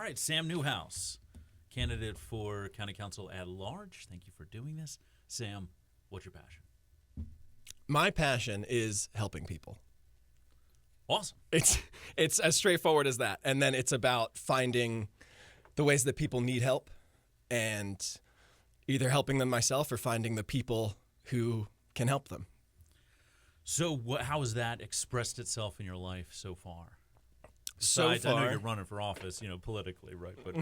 right, Sam Newhouse, candidate for County Council at Large. Thank you for doing this. Sam, what's your passion? My passion is helping people. Awesome. It's as straightforward as that. And then it's about finding the ways that people need help and either helping them myself or finding the people who can help them. So how has that expressed itself in your life so far? Besides, so far, I know you're running for office, politically, right? But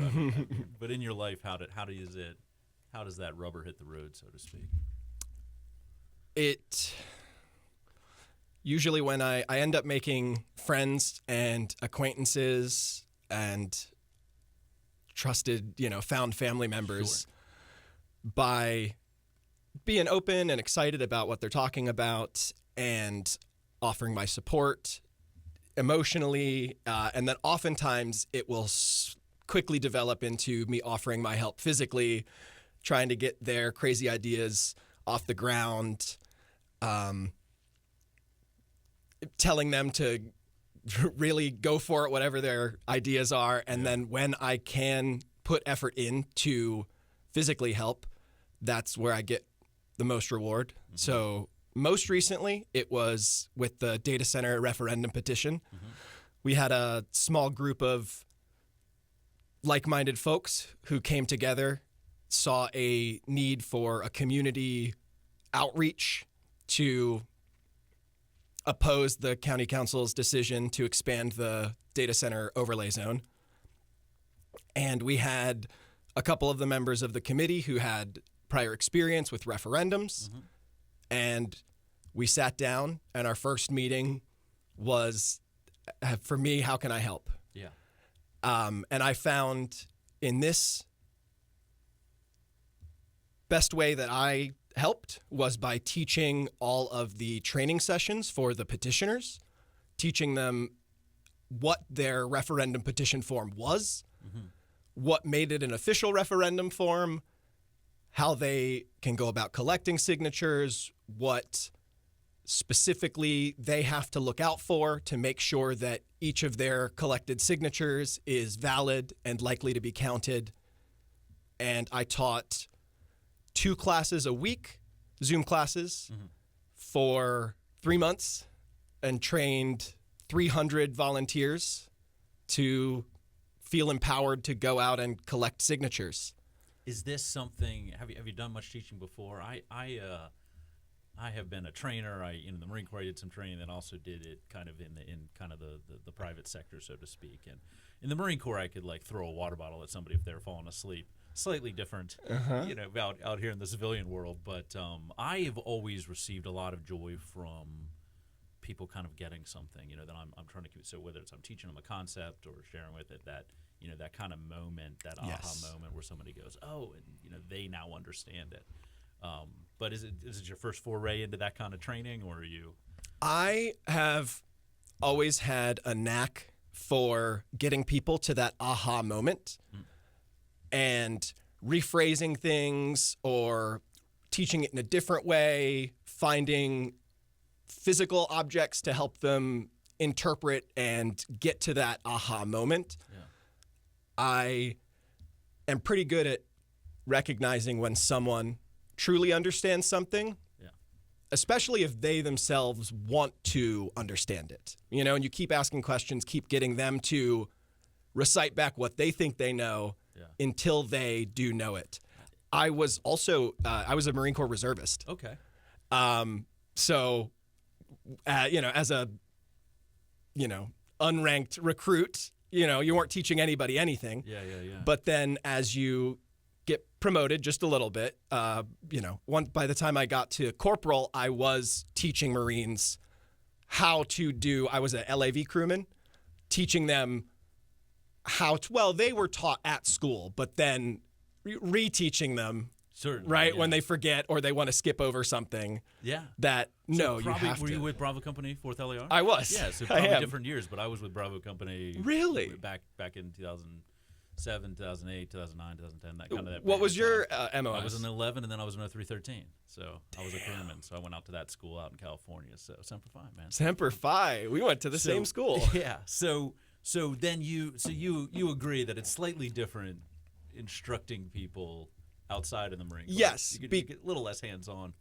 but in your life, how does that rubber hit the road, so to speak? It usually when I end up making friends and acquaintances and trusted, found family members by being open and excited about what they're talking about and offering my support emotionally, and then oftentimes it will quickly develop into me offering my help physically, trying to get their crazy ideas off the ground, telling them to really go for it, whatever their ideas are. And then when I can put effort in to physically help, that's where I get the most reward. Mm-hmm. So most recently, it was with the data center referendum petition. Mm-hmm. We had a small group of like-minded folks who came together, saw a need for a community outreach to oppose the county council's decision to expand the data center overlay zone. And we had a couple of the members of the committee who had prior experience with referendums. Mm-hmm. And we sat down, and our first meeting was, for me, how can I help? Yeah. And I found in this, best way that I helped was by teaching all of the training sessions for the petitioners, teaching them what their referendum petition form was, mm-hmm. what made it an official referendum form, how they can go about collecting signatures, what specifically they have to look out for to make sure that each of their collected signatures is valid and likely to be counted. And I taught 2 classes a week, Zoom classes, mm-hmm. for 3 months and trained 300 volunteers to feel empowered to go out and collect signatures. Is this something? Have you done much teaching before? I have been a trainer. In the Marine Corps, I did some training, then also did it kind of in the private sector, so to speak. And in the Marine Corps, I could throw a water bottle at somebody if they're falling asleep. Slightly different, out here in the civilian world. But I have always received a lot of joy from people kind of getting something, that I'm trying to keep. So whether it's I'm teaching them a concept or sharing with it that, that kind of moment, that yes. aha moment where somebody goes, oh, and they now understand it. But is it your first foray into that kind of training, or are you? I have always had a knack for getting people to that aha moment. Mm. And rephrasing things or teaching it in a different way, finding physical objects to help them interpret and get to that aha moment. Yeah. I am pretty good at recognizing when someone truly understands something, especially if they themselves want to understand it. And you keep asking questions, keep getting them to recite back what they think they know. Yeah. Until they do know it. I was also I was a Marine Corps reservist. Okay. So, as a unranked recruit, you weren't teaching anybody anything. Yeah. But then as you get promoted just a little bit, by the time I got to corporal, I was teaching Marines how to do. I was a LAV crewman, teaching them. They were taught at school, but then reteaching them, certainly, right, when they forget or they want to skip over something. Yeah. You have to. Were you with Bravo Company, 4th LAR? I was. Yeah, so probably different years, but I was with Bravo Company. Really? Back in 2007, 2008, 2009, 2010, that kind of that. What was your MOS? I was in 11, and then I was in 0313. So I was a crewman, so I went out to that school out in California. So Semper Fi, man. Semper Fi. We went to the same school. Yeah. So So then you agree that it's slightly different instructing people outside of the Marine Corps. Yes, you get a little less hands-on.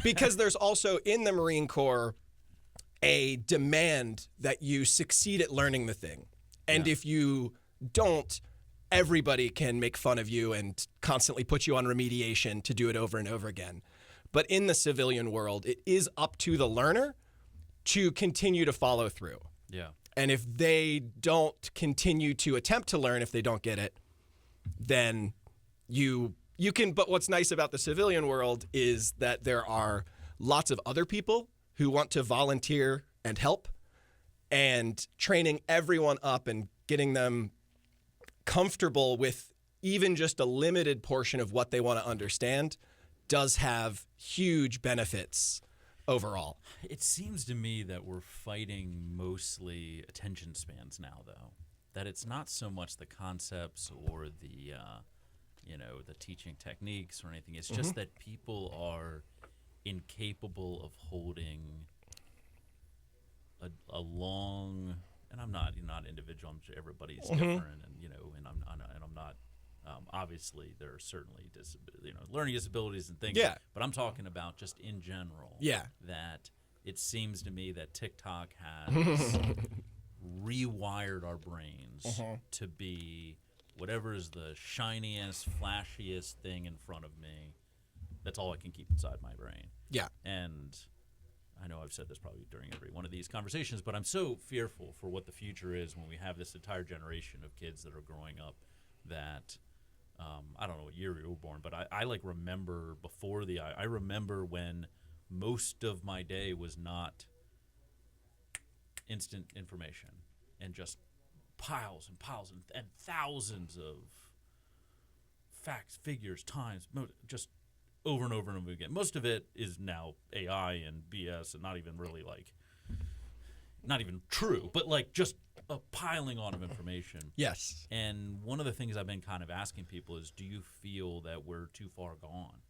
Because there's also in the Marine Corps a demand that you succeed at learning the thing. And if you don't, everybody can make fun of you and constantly put you on remediation to do it over and over again. But in the civilian world, it is up to the learner to continue to follow through. Yeah. And if they don't continue to attempt to learn, if they don't get it, then you can. But what's nice about the civilian world is that there are lots of other people who want to volunteer and help, and training everyone up and getting them comfortable with even just a limited portion of what they want to understand does have huge benefits overall. It seems to me that we're fighting mostly attention spans now, though. That it's not so much the concepts or the, the teaching techniques or anything. It's just that people are incapable of holding a long. And I'm not individual. I'm sure everybody's different, and I'm not. Obviously, there are certainly learning disabilities and things. Yeah. But I'm talking about just in general. Yeah. That it seems to me that TikTok has rewired our brains to be whatever is the shiniest, flashiest thing in front of me. That's all I can keep inside my brain. Yeah. And I know I've said this probably during every one of these conversations, but I'm so fearful for what the future is when we have this entire generation of kids that are growing up that I don't know what year you were born, but I remember before I remember when most of my day was not instant information and just piles and piles and thousands of facts, figures, times, just over and over and over again. Most of it is now AI and BS and not even true, but just a piling on of information. Yes. And one of the things I've been kind of asking people is, do you feel that we're too far gone?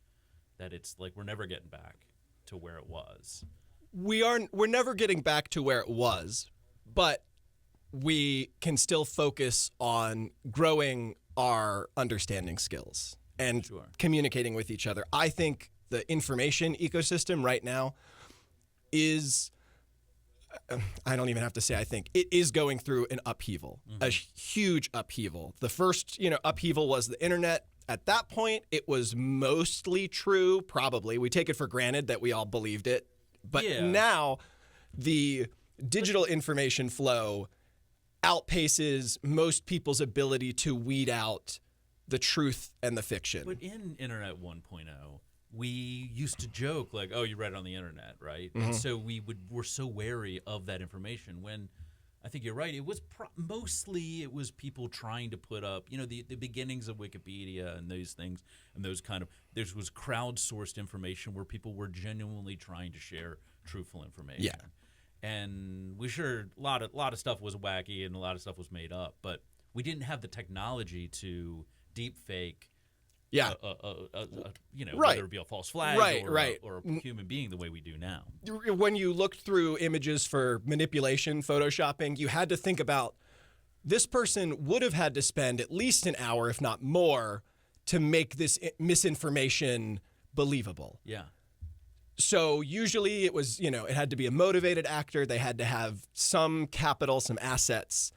That it's we're never getting back to where it was? We're never getting back to where it was, but we can still focus on growing our understanding skills and communicating with each other. I think the information ecosystem right now is, I don't even have to say I think, it is going through an upheaval, a huge upheaval. The first, upheaval was the internet. At that point, it was mostly true, probably. We take it for granted that we all believed it. But now the digital information flow outpaces most people's ability to weed out the truth and the fiction. But in Internet 1.0, we used to joke oh, you read it on the internet, right? And so we're so wary of that information. When I think you're right, it was mostly people trying to put up, the beginnings of Wikipedia and those things, and those there was crowdsourced information where people were genuinely trying to share truthful information. Yeah. And a lot of stuff was wacky and a lot of stuff was made up, but we didn't have the technology to deep fake whether it be a false flag or a human being the way we do now. When you looked through images for manipulation, photoshopping, you had to think about this person would have had to spend at least an hour, if not more, to make this misinformation believable. Yeah. So usually it was, it had to be a motivated actor. They had to have some capital, some assets.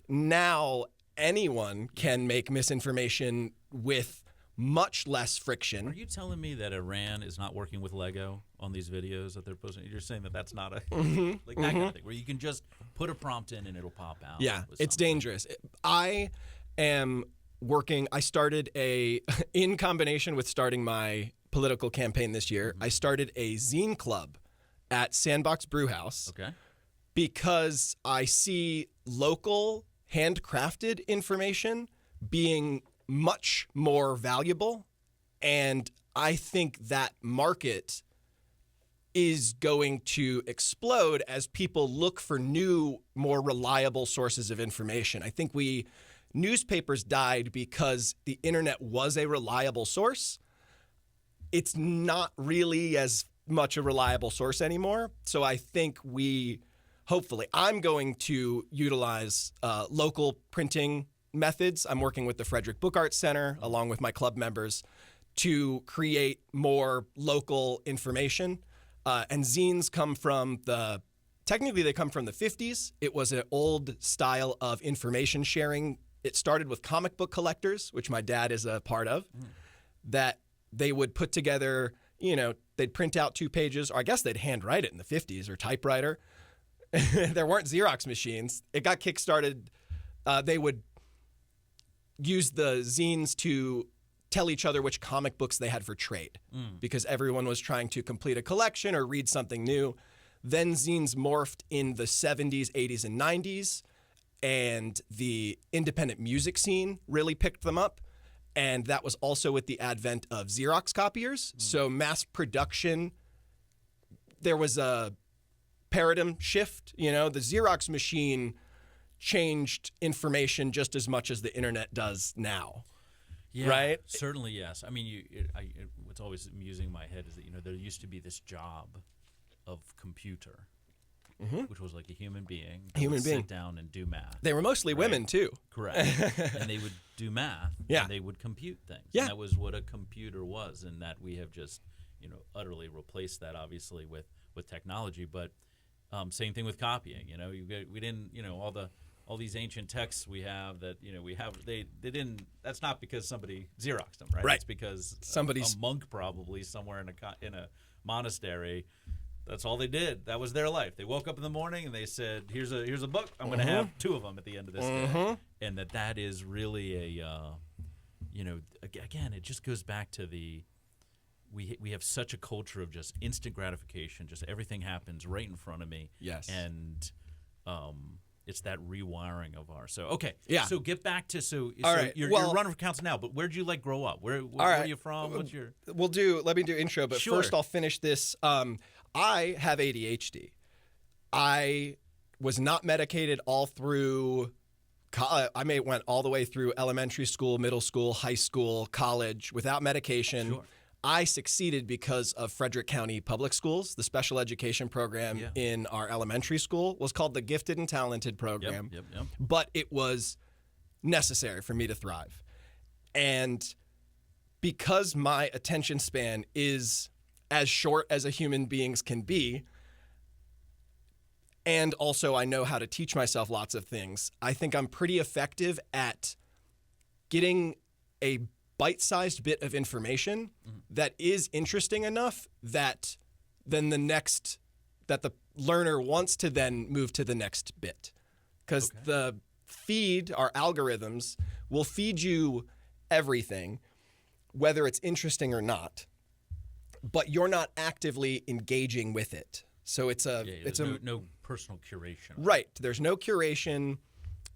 Now anyone can make misinformation with much less friction. Are you telling me that Iran is not working with Lego on these videos that they're posting? You're saying that that's not that kind of thing, where you can just put a prompt in and it'll pop out? Yeah, it's dangerous. I am working. I started in combination with starting my political campaign this year, I started a zine club at Sandbox Brewhouse. Okay. Because I see local handcrafted information being much more valuable, and I think that market is going to explode as people look for new, more reliable sources of information. I think newspapers died because the internet was a reliable source. It's not really as much a reliable source anymore. So I think we hopefully, I'm going to utilize local printing methods. I'm working with the Frederick Book Arts Center along with my club members to create more local information. And zines come from technically they come from the 50s. It was an old style of information sharing. It started with comic book collectors, which my dad is a part of, that they would put together, they'd print out 2 pages, or I guess they'd handwrite it in the 50s or typewriter. There weren't Xerox machines. It got kickstarted. They would use the zines to tell each other which comic books they had for trade because everyone was trying to complete a collection or read something new. Then zines morphed in the 70s, 80s, and 90s, and the independent music scene really picked them up. And that was also with the advent of Xerox copiers. So mass production, there was a paradigm shift. The Xerox machine changed information just as much as the internet does now. Yeah, right? Certainly, yes. I mean, what's always amusing in my head is that, there used to be this job of computer, which was like a human being. Sit down and do math. They were mostly women, too. Correct. And they would do math. Yeah. And they would compute things. Yeah. And that was what a computer was, and that we have just, utterly replaced that, obviously, with technology. But same thing with copying. We didn't, all these ancient texts we have that they didn't. That's not because somebody Xeroxed them, right? Right. It's because Somebody's a monk probably somewhere in a monastery. That's all they did. That was their life. They woke up in the morning and they said, "Here's a book. I'm going to have 2 of them at the end of this day." And that is really again, it just goes back to we have such a culture of just instant gratification. Just everything happens right in front of me. Yes. And it's that rewiring of our. So Yeah. So get back to All right. You're running for council now, but where'd you grow up? Where are you from? What's your? Let me do intro, but Sure. first I'll finish this. I have ADHD. I was not medicated all through. Went all the way through elementary school, middle school, high school, college without medication. Sure. I succeeded because of Frederick County Public Schools. The special education program in our elementary school was called the Gifted and Talented program. Yep. But it was necessary for me to thrive. And because my attention span is as short as a human being's can be, and also I know how to teach myself lots of things, I think I'm pretty effective at getting a bite-sized bit of information that is interesting enough that then that the learner wants to then move to the next bit. Because the feed, our algorithms, will feed you everything, whether it's interesting or not, but you're not actively engaging with it. So it's no personal curation. Right. There's no curation.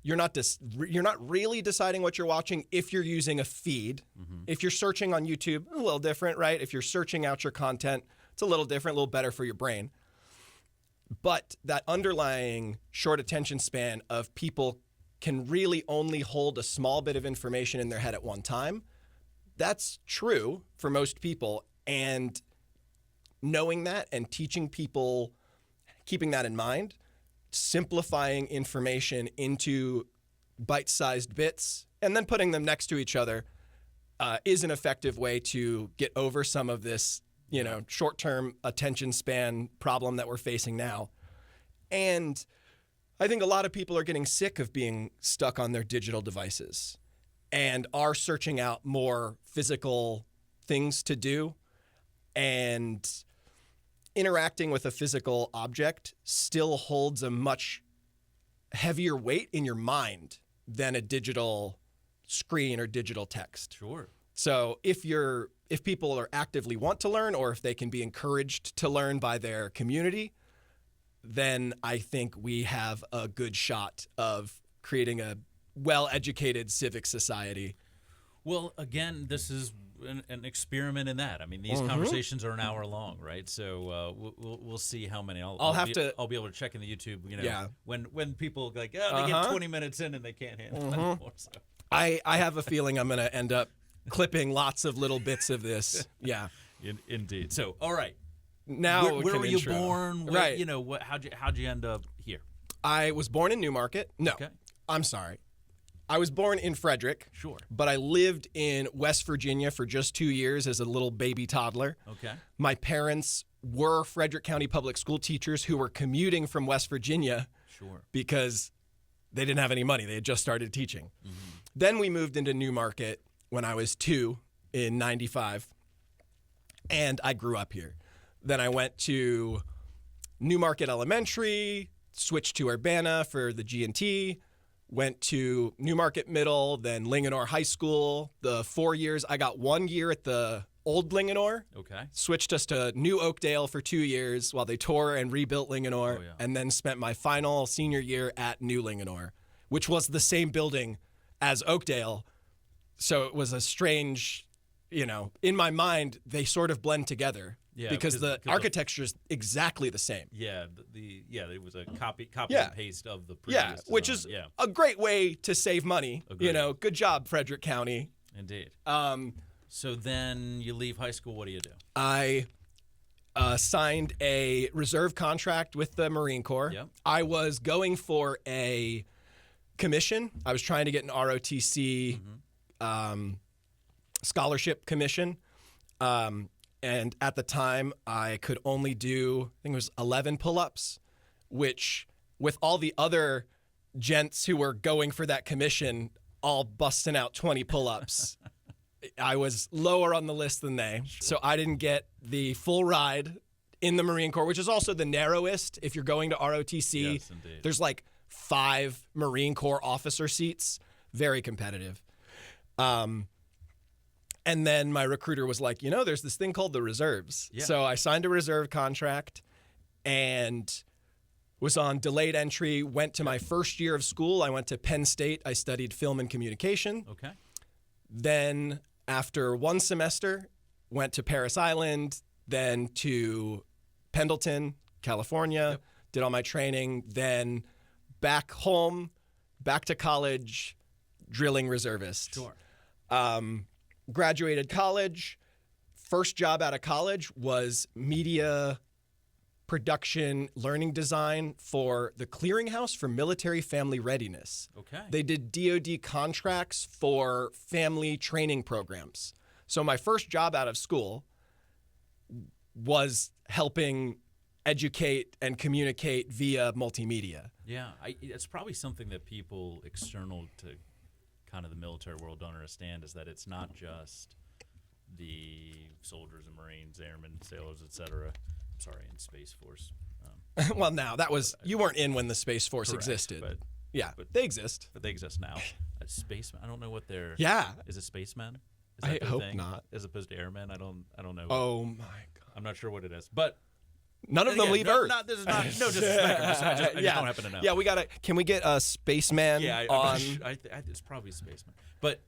You're not really deciding what you're watching if you're using a feed. If you're searching on YouTube, a little different, right? If you're searching out your content, it's a little different, a little better for your brain. But that underlying short attention span of people can really only hold a small bit of information in their head at one time, that's true for most people. And knowing that and teaching people, keeping that in mind, simplifying information into bite-sized bits and then putting them next to each other is an effective way to get over some of this, short-term attention span problem that we're facing now. And I think a lot of people are getting sick of being stuck on their digital devices and are searching out more physical things to do, and interacting with a physical object still holds a much heavier weight in your mind than a digital screen or digital text. Sure. So if people are actively want to learn, or if they can be encouraged to learn by their community, then I think we have a good shot of creating a well-educated civic society. Well, again, this is an experiment in that. I mean, these conversations are an hour long, right? So we'll see how many. I'll be able to check in the YouTube. When people they get 20 minutes in and they can't handle it anymore. So. I have a feeling I'm going to end up clipping lots of little bits of this. Yeah, indeed. So, all right. Now, where were you born? Right. How'd you end up here? I was born in Newmarket. No, Okay. I'm sorry. I was born in Frederick. Sure. But I lived in West Virginia for just 2 years as a little baby toddler. Okay. My parents were Frederick County public school teachers who were commuting from West Virginia Sure. because they didn't have any money. They had just started teaching. Mm-hmm. Then we moved into Newmarket when I was 2 in 95, and I grew up here. Then I went to Newmarket Elementary, switched to Urbana for the G&T, went to Newmarket Middle, then Linganore High School. The 4 years, I got 1 year at the old Linganore, Okay. switched us to New Oakdale for 2 years while they tore and rebuilt Linganore, Oh, yeah. and then spent my final senior year at New Linganore, which was the same building as Oakdale. So it was a strange, in my mind, they sort of blend together. Yeah, because the because architecture is exactly the same. Yeah, it was a copy Yeah. and paste of the previous Yeah, which is design. a great way to save money. Agreed. Good job, Frederick County. Indeed. Um, So then you leave high school. What do you do? I signed a reserve contract with the Marine Corps. Yep. I was going for a commission. I was trying to get an ROTC scholarship commission. And at the time, I could only do, I think it was 11 pull-ups, which with all the other gents who were going for that commission all busting out 20 pull-ups, I was lower on the list than they. So I didn't get the full ride in the Marine Corps, which is also the narrowest. If you're going to ROTC, Yes, indeed. there's like 5 Marine Corps officer seats. Very competitive. And then my recruiter was like, there's this thing called the reserves. Yeah. So I signed a reserve contract and was on delayed entry, went to my first year of school. I went to Penn State. I studied film and communication. Okay. Then after 1 semester, went to Paris Island, then to Pendleton, California, Yep. did all my training, then back home, back to college, drilling reservist. Sure. Graduated college. First job out of college was media production, learning design for the Clearinghouse for Military Family Readiness. Okay. They did DoD contracts for family training programs. So my first job out of school was helping educate and communicate via multimedia. Yeah, it's probably something that people external to kind of the military world don't understand, is that it's not just the soldiers and Marines, airmen, sailors, etc. I'm sorry, in Space Force. Well, now that was, you weren't in when the Space Force Correct, existed. but They exist. they exist now. Spacemen. I don't know what they're. Yeah. Is it spacemen? Is I that their hope thing? not. As opposed to airmen, I don't know. Oh my God. I'm not sure what it is, but None of them again, leave no, Earth. This is not no disrespect. I just Yeah. don't happen to know. Yeah, can we get a spaceman Yeah, on? it's probably spaceman. But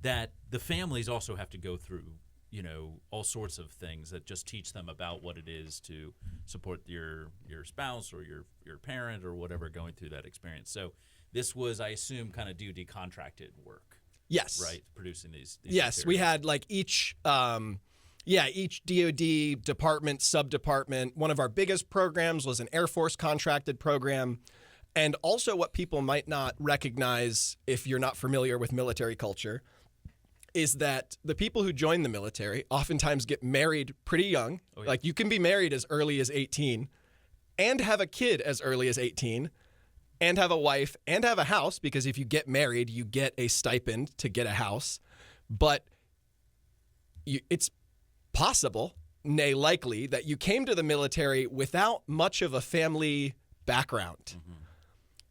that the families also have to go through, all sorts of things that just teach them about what it is to support your spouse or your parent or whatever going through that experience. So this was, I assume, kind of DoD contracted work, Yes. right? Producing these Yes, we materials. had like each DoD department, sub-department. One of our biggest programs was an Air Force contracted program. And also what people might not recognize if you're not familiar with military culture is that the people who join the military oftentimes get married pretty young. Oh, yeah. Like you can be married as early as 18 and have a kid as early as 18 and have a wife and have a house, because if you get married, you get a stipend to get a house. But it's possible, nay likely, that you came to the military without much of a family background. Mm-hmm.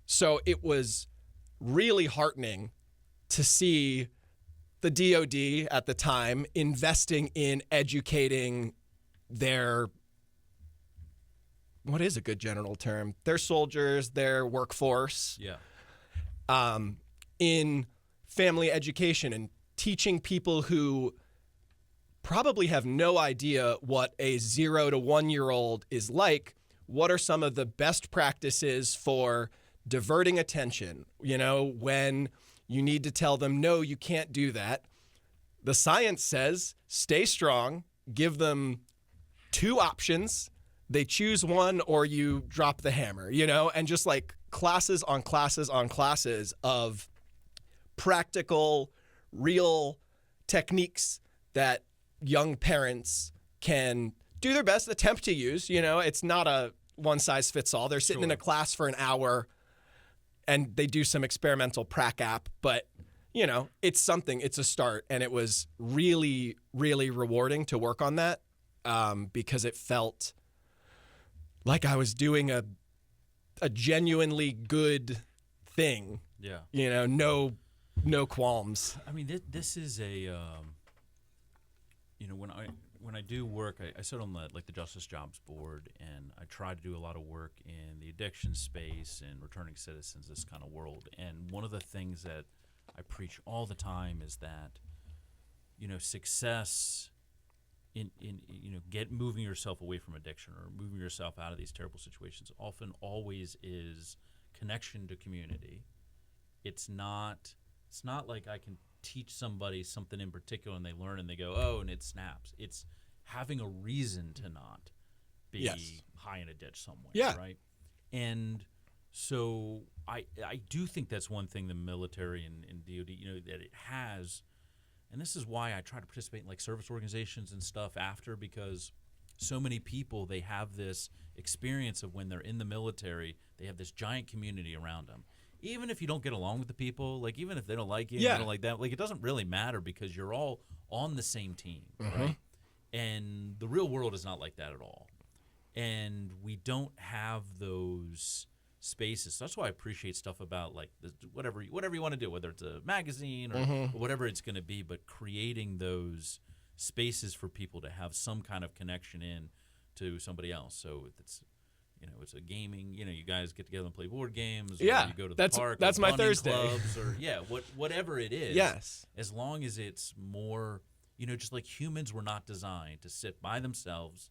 So it was really heartening to see the DoD at the time investing in educating their, what is a good general term? Their soldiers, their workforce, Yeah. in family education and teaching people who probably have no idea what a 0 to 1 year old is like. What are some of the best practices for diverting attention? When you need to tell them, no, you can't do that. The science says stay strong, give them 2 options, they choose one or you drop the hammer, you know, and just like classes on classes on classes of practical, real techniques that young parents can do their best, attempt to use. You know, it's not a one size fits all. They're sitting in a class for an hour and they do some experimental prac app, but you know, it's something, it's a start. And it was really, really rewarding to work on that because it felt like I was doing a genuinely good thing. Yeah. You know, no qualms. I mean, this is a, you know, when I do work, I sit on the Justice Jobs Board, and I try to do a lot of work in the addiction space and returning citizens, this kind of world. And one of the things that I preach all the time is that, you know, success in you know, moving yourself away from addiction or moving yourself out of these terrible situations often always is connection to community. It's not like I can teach somebody something in particular and they learn and they go, oh, and it snaps. It's having a reason to not be high in a ditch somewhere, right? And so I do think that's one thing the military and DOD, you know, that it has. And this is why I try to participate in like service organizations and stuff after, because so many people, they have this experience of when they're in the military, they have this giant community around them. Even if you don't get along with the people, like even if they don't like you, you don't like that, like it doesn't really matter because you're all on the same team, right? And the real world is not like that at all. And we don't have those spaces. So that's why I appreciate stuff about like whatever you want to do, whether it's a magazine or whatever it's going to be, but creating those spaces for people to have some kind of connection in to somebody else. So it's, you know, it's a gaming, you know, you guys get together and play board games, or you go to the park, that's my Thursday clubs, or whatever it is. Yes. As long as it's more, you know, just like humans were not designed to sit by themselves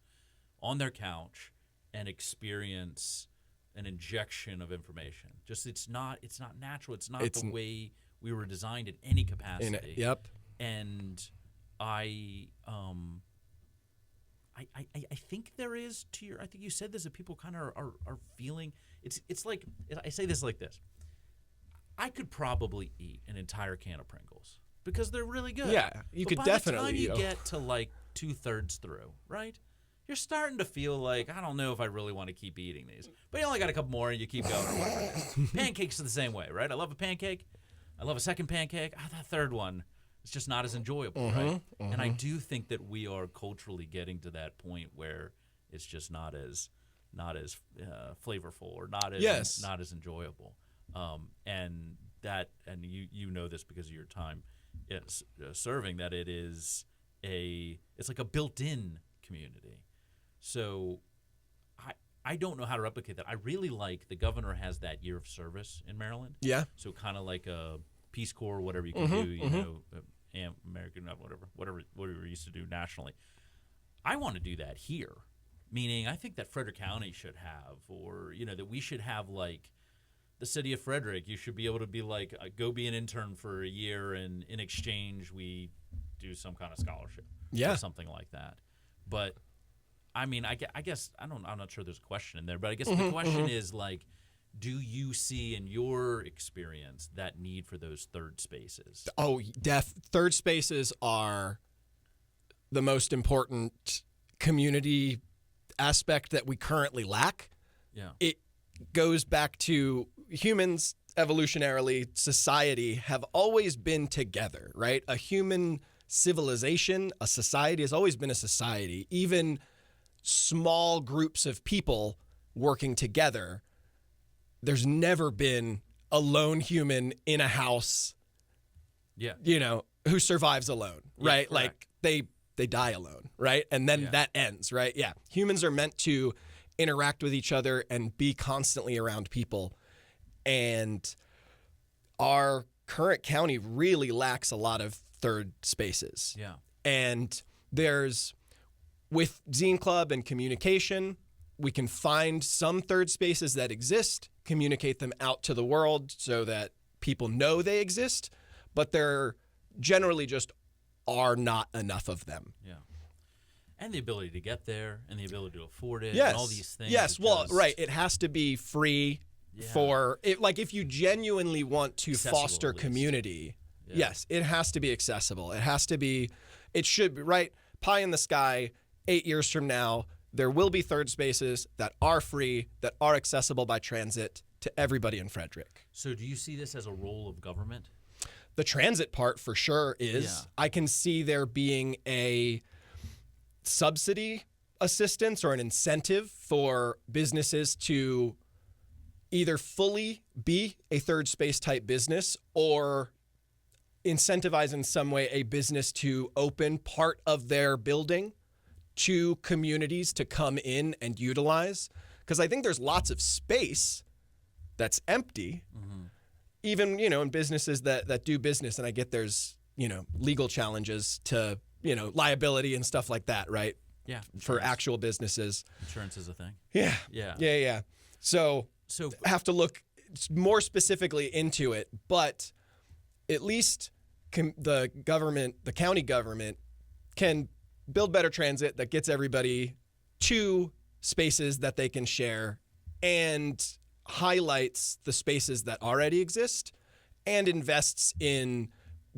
on their couch and experience an injection of information. Just it's not natural. It's not the way we were designed in any capacity. And I think there is I think you said this, that people kind of are feeling it's like, I say this like this. I could probably eat an entire can of Pringles because they're really good. Yeah, you could definitely. By the time you get to like 2/3 through, right? You're starting to feel like, I don't know if I really want to keep eating these. But you only got a couple more and you keep going. Pancakes are the same way, right? I love a pancake. I love a second pancake. That third one is just not as enjoyable, right? And I do think that we are culturally getting to that point where it's just not as flavorful or not as enjoyable. And you know this because of your time serving, that it's like a built-in community. So I don't know how to replicate that. I really like the governor has that year of service in Maryland. Yeah. So kind of like a Peace Corps, whatever you can do, you know, American, whatever we used to do nationally. I want to do that here, meaning I think that Frederick County should have, or, you know, that we should have like the city of Frederick. You should be able to be like, go be an intern for a year, and in exchange we do some kind of scholarship or something like that. But I mean, I guess I'm not sure there's a question in there, but I guess the question is like, do you see in your experience that need for those third spaces? Oh, third spaces are the most important community aspect that we currently lack. Yeah. It goes back to humans evolutionarily, society have always been together, right? A human civilization, a society has always been a society. Even small groups of people working together. There's never been a lone human in a house, you know, who survives alone, right? Correct. Like they die alone, right? And then that ends, right? Yeah. Humans are meant to interact with each other and be constantly around people. And our current county really lacks a lot of third spaces. Yeah. And with Zine Club and communication, we can find some third spaces that exist, communicate them out to the world so that people know they exist, but there generally just are not enough of them. Yeah. And the ability to get there, and the ability to afford it, Yes. and all these things. Yes. It Well, just- right. It has to be free for it. Like if you genuinely want to Accessible, foster at least. community, Yeah. yes, it has to be accessible. It has to be. It should be right. Pie in the sky. 8 years from now, there will be third spaces that are free, that are accessible by transit to everybody in Frederick. So do you see this as a role of government? The transit part for sure is. Yeah. I can see there being a subsidy assistance or an incentive for businesses to either fully be a third space type business or incentivize in some way a business to open part of their building to communities to come in and utilize. Because I think there's lots of space that's empty, even, in businesses that do business. And I get there's, legal challenges to, liability and stuff like that, right? Yeah. For insurance. actual businesses. Insurance is a thing. Yeah. Yeah. Yeah. So have to look more specifically into it, but at least the county government can build better transit that gets everybody to spaces that they can share and highlights the spaces that already exist and invests in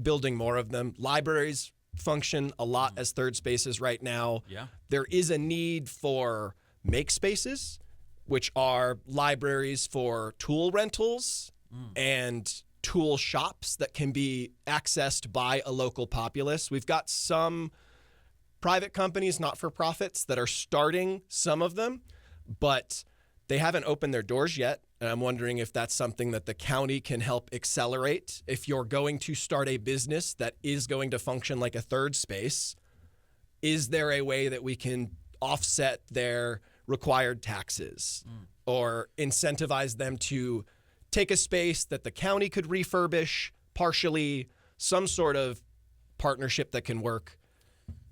building more of them. Libraries function a lot as third spaces right now. Yeah. There is a need for make spaces, which are libraries for tool rentals and tool shops that can be accessed by a local populace. We've got some private companies, not-for-profits, that are starting some of them, but they haven't opened their doors yet. And I'm wondering if that's something that the county can help accelerate. If you're going to start a business that is going to function like a third space, is there a way that we can offset their required taxes or incentivize them to take a space that the county could refurbish partially, some sort of partnership that can work?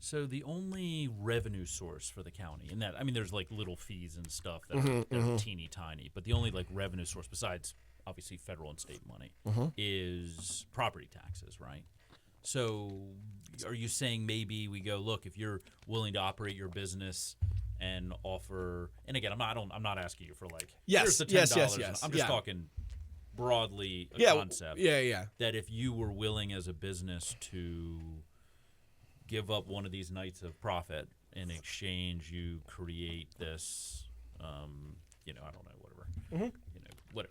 So the only revenue source for the county, and that, I mean, there's like little fees and stuff that are teeny tiny, but the only like revenue source besides obviously federal and state money is property taxes, right? So are you saying maybe we go, look, if you're willing to operate your business and offer, and again, I'm not asking you for like, here's the $10. Yes. I'm just talking broadly concept. Yeah. That if you were willing as a business to give up one of these nights of profit in exchange, you create this, I don't know, whatever,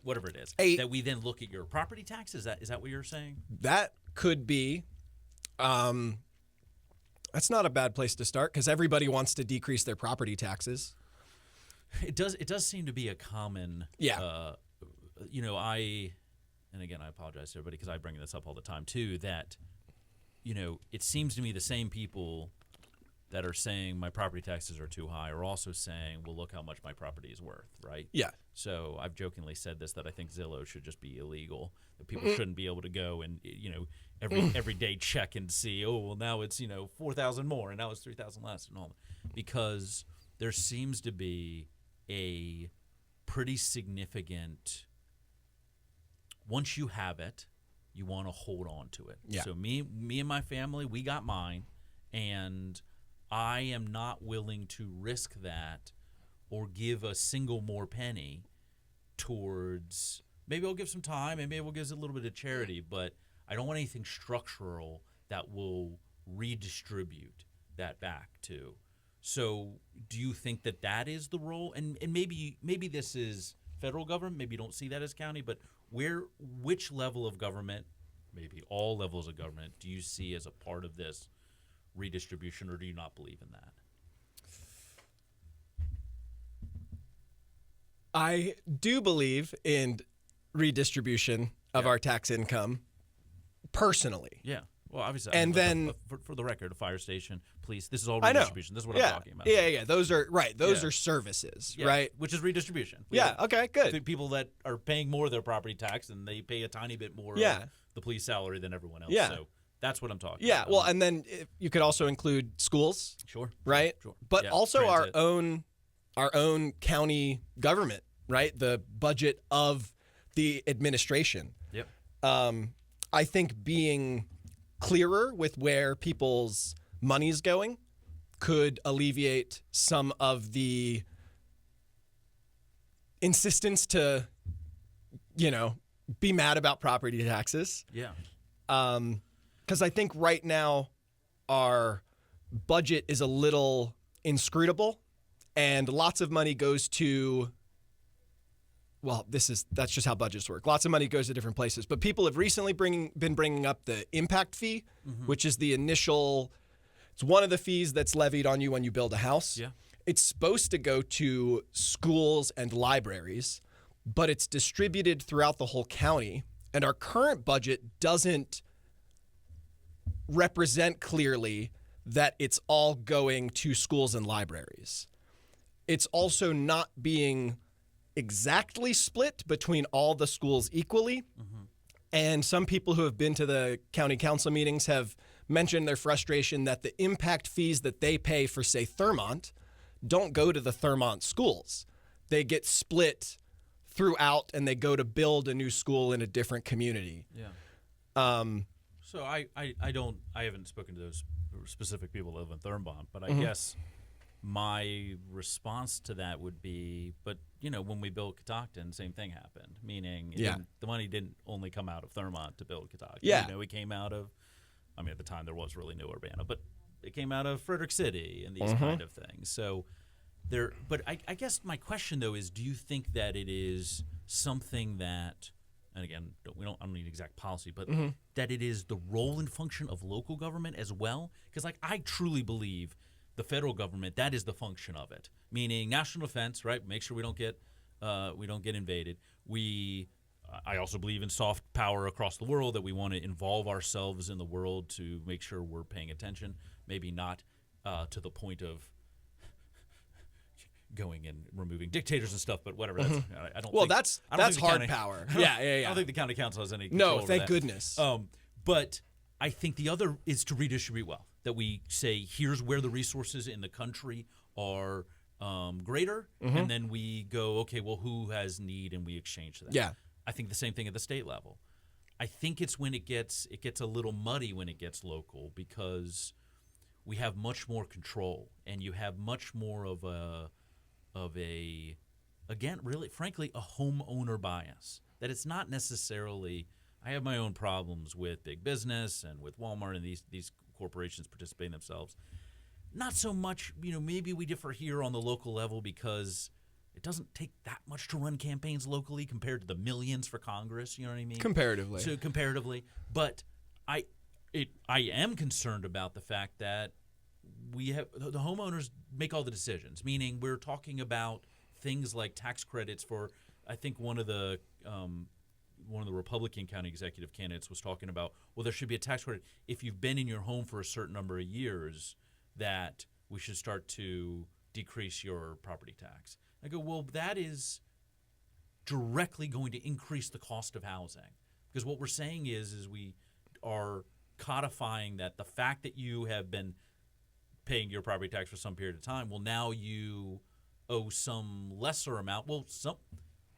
whatever it is, that we then look at your property tax. Is that what you're saying? That could be. That's not a bad place to start because everybody wants to decrease their property taxes. It does seem to be a common. Yeah. And again, I apologize to everybody because I bring this up all the time too. That, it seems to me the same people that are saying my property taxes are too high are also saying, well, look how much my property is worth, right? Yeah. So I've jokingly said this, that I think Zillow should just be illegal. That people shouldn't be able to go and, every day check and see, oh, well, now it's, 4,000 more and now it's 3,000 less and all that. Because there seems to be a pretty significant, once you have it, you want to hold on to it. Yeah. So me and my family, we got mine, and I am not willing to risk that or give a single more penny towards, maybe I'll give some time and maybe we'll give a little bit of charity, but I don't want anything structural that will redistribute that back to. So do you think that is the role? And maybe this is federal government, maybe you don't see that as county, but which level of government, maybe all levels of government, do you see as a part of this redistribution, or do you not believe in that? I do believe in redistribution of our tax income personally. Yeah. Well, obviously, And then- for the record, a fire station, police, this is all I know. redistribution. This is what Yeah. I'm talking about. Yeah. Those are right. Those Yeah. are services, Yeah, right? Which is redistribution. We Yeah. have Okay. Good. people that are paying more of their property tax and they pay a tiny bit more Yeah. of the police salary than everyone else. Yeah. So that's what I'm talking Yeah. about. Well, and then you could also include schools, Sure. right? Sure. But Yeah, also transit. our own county government, right? The budget of the administration. Yep. I think being clearer with where people's money's going could alleviate some of the insistence to, be mad about property taxes. Yeah. Because I think right now our budget is a little inscrutable, and lots of money goes to, well, that's just how budgets work. Lots of money goes to different places. But people have recently been bringing up the impact fee, which is it's one of the fees that's levied on you when you build a house. Yeah. It's supposed to go to schools and libraries, but it's distributed throughout the whole county. And our current budget doesn't represent clearly that it's all going to schools and libraries. It's also not being exactly split between all the schools equally. And some people who have been to the county council meetings have mentioned their frustration that the impact fees that they pay for, say, Thurmont, don't go to the Thurmont schools. They get split throughout, and they go to build a new school in a different community. Yeah. So I haven't spoken to those specific people that live in Thurmont, but I guess my response to that would be, but when we built Catoctin, same thing happened. Meaning, the money didn't only come out of Thurmont to build Catoctin. Yeah. It came out of, at the time there was really no Urbana, but it came out of Frederick City and these kind of things. So but I guess my question though is, do you think that it is something that, and again, I don't need exact policy, but that it is the role and function of local government as well? Because I truly believe the federal government, that is the function of it, meaning national defense, right? Make sure we don't get invaded. I also believe in soft power across the world, that we want to involve ourselves in the world to make sure we're paying attention. Maybe not to the point of going and removing dictators and stuff, but whatever. I don't. Well, think, that's hard power. Yeah. I don't think the county council has any control No, over thank that. goodness. But I think the other is to redistribute wealth. That we say, here's where the resources in the country are greater, and then we go, okay, well, who has need, and we exchange that. Yeah. I think the same thing at the state level. I think it's when it gets a little muddy when it gets local, because we have much more control, and you have much more of a again, really, frankly, a homeowner bias. That it's not necessarily. I have my own problems with big business and with Walmart and these corporations participating themselves. Not so much, maybe we differ here on the local level because it doesn't take that much to run campaigns locally compared to the millions for Congress. You know what I mean? Comparatively. So comparatively, but I am concerned about the fact that we have the homeowners make all the decisions. Meaning, we're talking about things like tax credits for. I think one of the Republican county executive candidates was talking about, well, there should be a tax credit if you've been in your home for a certain number of years, that we should start to decrease your property tax. I go, well, that is directly going to increase the cost of housing, because what we're saying is we are codifying that the fact that you have been paying your property tax for some period of time, well, now you owe some lesser amount. Well,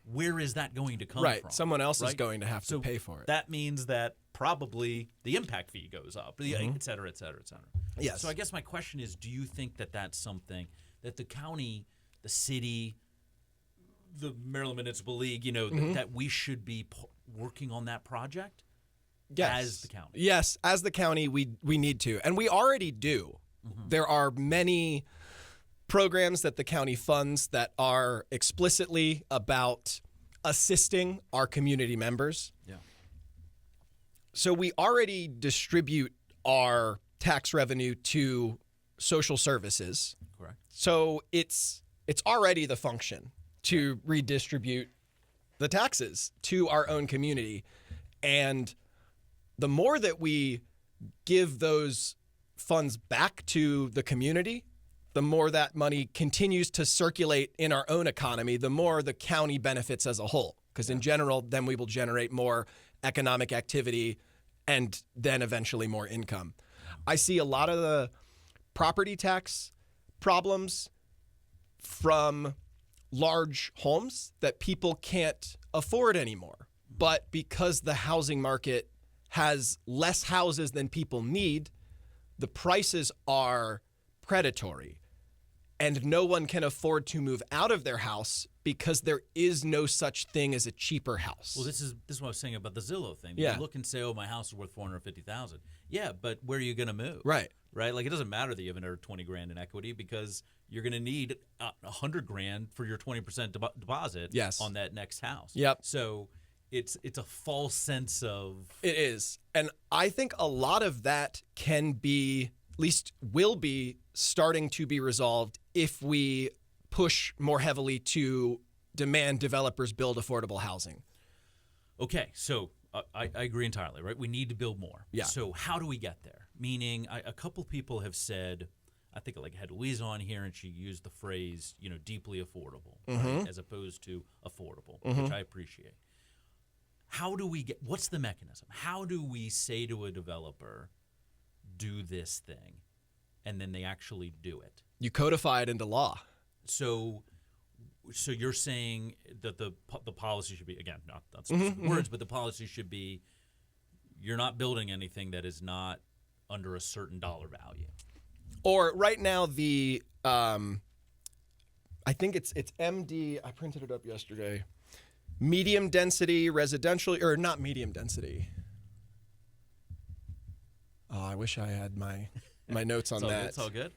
where is that going to come from? Right. Someone else is going to have to pay for it. That means that probably the impact fee goes up, et cetera, et cetera, et cetera. Yes. So I guess my question is, do you think that that's something that the county, the city, the Maryland Municipal League, that we should be working on that project as the county? Yes, as the county, we need to. And we already do. There are many programs that the county funds that are explicitly about assisting our community members. Yeah. So we already distribute our tax revenue to social services. Correct. So it's already the function to redistribute the taxes to our own community. And the more that we give those funds back to the community, the more that money continues to circulate in our own economy, the more the county benefits as a whole. Because in general, then we will generate more economic activity and then eventually more income. I see a lot of the property tax problems from large homes that people can't afford anymore. But because the housing market has less houses than people need, the prices are predatory, and no one can afford to move out of their house because there is no such thing as a cheaper house. Well, this is what I was saying about the Zillow thing. Yeah. You look and say, "Oh, my house is worth $450,000." Yeah, but where are you going to move? Right. Right. Like, it doesn't matter that you have another $20,000 in equity, because you're going to need $100,000 for your 20% deposit. Yes. On that next house. Yep. So it's a false sense of. It is. And I think a lot of that can be, at least will be, starting to be resolved if we push more heavily to demand developers build affordable housing. Okay, so I agree entirely, right? We need to build more. Yeah. So how do we get there? Meaning, a couple people have said, I think I had Louise on here, and she used the phrase, deeply affordable, right, as opposed to affordable, which I appreciate. How do we what's the mechanism? How do we say to a developer, do this thing, and then they actually do it? You codify it into law. So you're saying that the policy should be, again, not specific words, but the policy should be, you're not building anything that is not under a certain dollar value. Or right now, the I think it's MD. I printed it up yesterday. Medium density residential, or not medium density. Oh, I wish I had my notes on that. It's all good.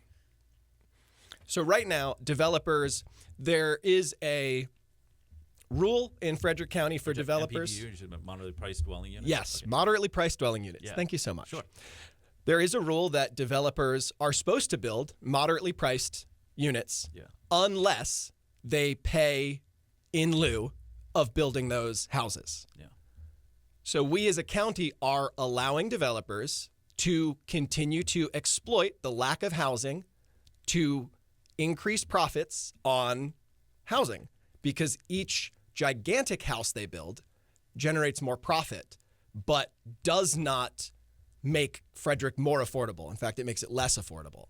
So right now, developers, there is a rule in Frederick County for developers. MPDU, you said moderately priced dwelling units? Yes, Okay. moderately priced dwelling units. Yeah. Thank you so much. Sure. There is a rule that developers are supposed to build moderately priced units unless they pay in lieu of building those houses. Yeah. So we as a county are allowing developers to continue to exploit the lack of housing to increase profits on housing, because each gigantic house they build generates more profit, but does not make Frederick more affordable. In fact, it makes it less affordable.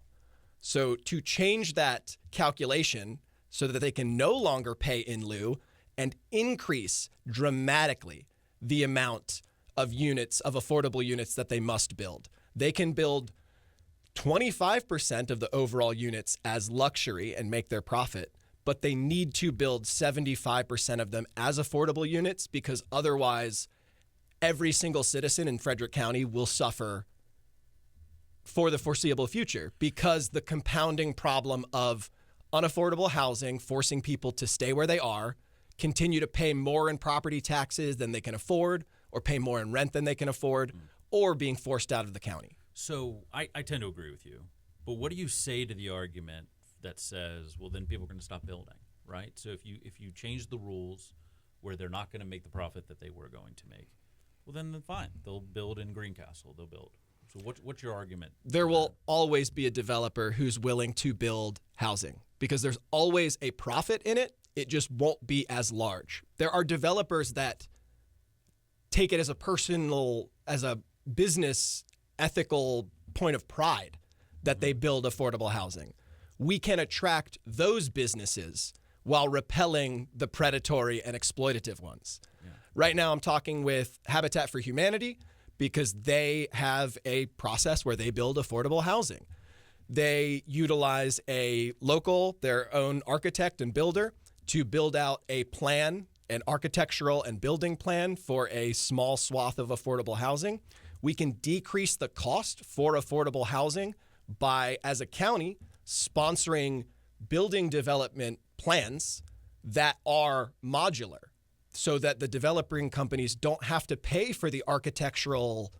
So to change that calculation so that they can no longer pay in lieu and increase dramatically the amount of units, of affordable units that they must build. They can build 25% of the overall units as luxury and make their profit, but they need to build 75% of them as affordable units, because otherwise every single citizen in Frederick County will suffer for the foreseeable future, because the compounding problem of unaffordable housing forcing people to stay where they are, continue to pay more in property taxes than they can afford, or pay more in rent than they can afford, or being forced out of the county. So I tend to agree with you, but what do you say to the argument that says, well, then people are going to stop building, right? So if you change the rules where they're not going to make the profit that they were going to make, well, then fine, they'll build in Greencastle, they'll build. So what's your argument? There will always be a developer who's willing to build housing, because there's always a profit in it. It just won't be as large. There are developers that take it as a business ethical point of pride that they build affordable housing. We can attract those businesses while repelling the predatory and exploitative ones. Yeah. Right now, I'm talking with Habitat for Humanity, because they have a process where they build affordable housing. They utilize their own architect and builder to build out a plan, an architectural and building plan for a small swath of affordable housing. We can decrease the cost for affordable housing by, as a county, sponsoring building development plans that are modular, so that the developing companies don't have to pay for the architectural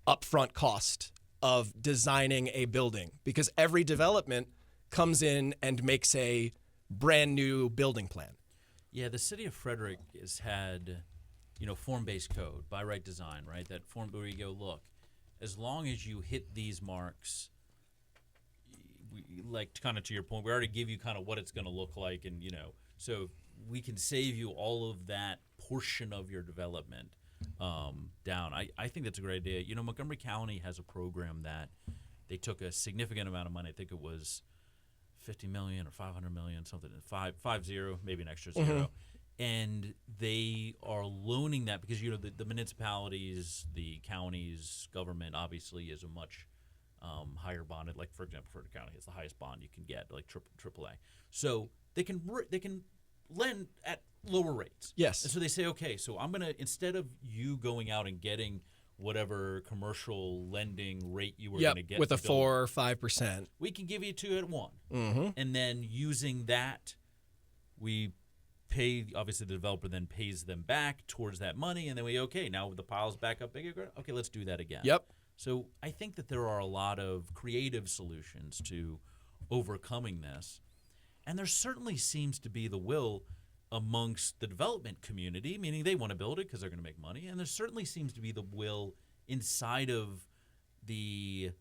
upfront cost of designing a building, because every development comes in and makes a brand new building plan. Yeah, the city of Frederick has had, form-based code, by right design, right? That form where you go, look, as long as you hit these marks, like kind of to your point, we already give you kind of what it's going to look like, and so we can save you all of that portion of your development down. I think that's a great idea. Montgomery County has a program that they took a significant amount of money. I think it was $50 million or $500 million, something, 50, maybe an extra zero. And they are loaning that because, the municipalities, the counties, government obviously is a much higher bonded. Like for example, Frederick County is the highest bond you can get, like triple A. So they can lend at lower rates. Yes. And so they say, okay, so I'm gonna, instead of you going out and getting whatever commercial lending rate you were going to get with to a build, 4 or 5%, we can give you 2 at 1, mm-hmm. and then using that, we pay. Obviously, the developer then pays them back towards that money, and then now the pile's back up bigger. Okay, let's do that again. Yep. So I think that there are a lot of creative solutions to overcoming this, and there certainly seems to be the will amongst the development community, meaning they want to build it because they're going to make money, and there certainly seems to be the will inside of the,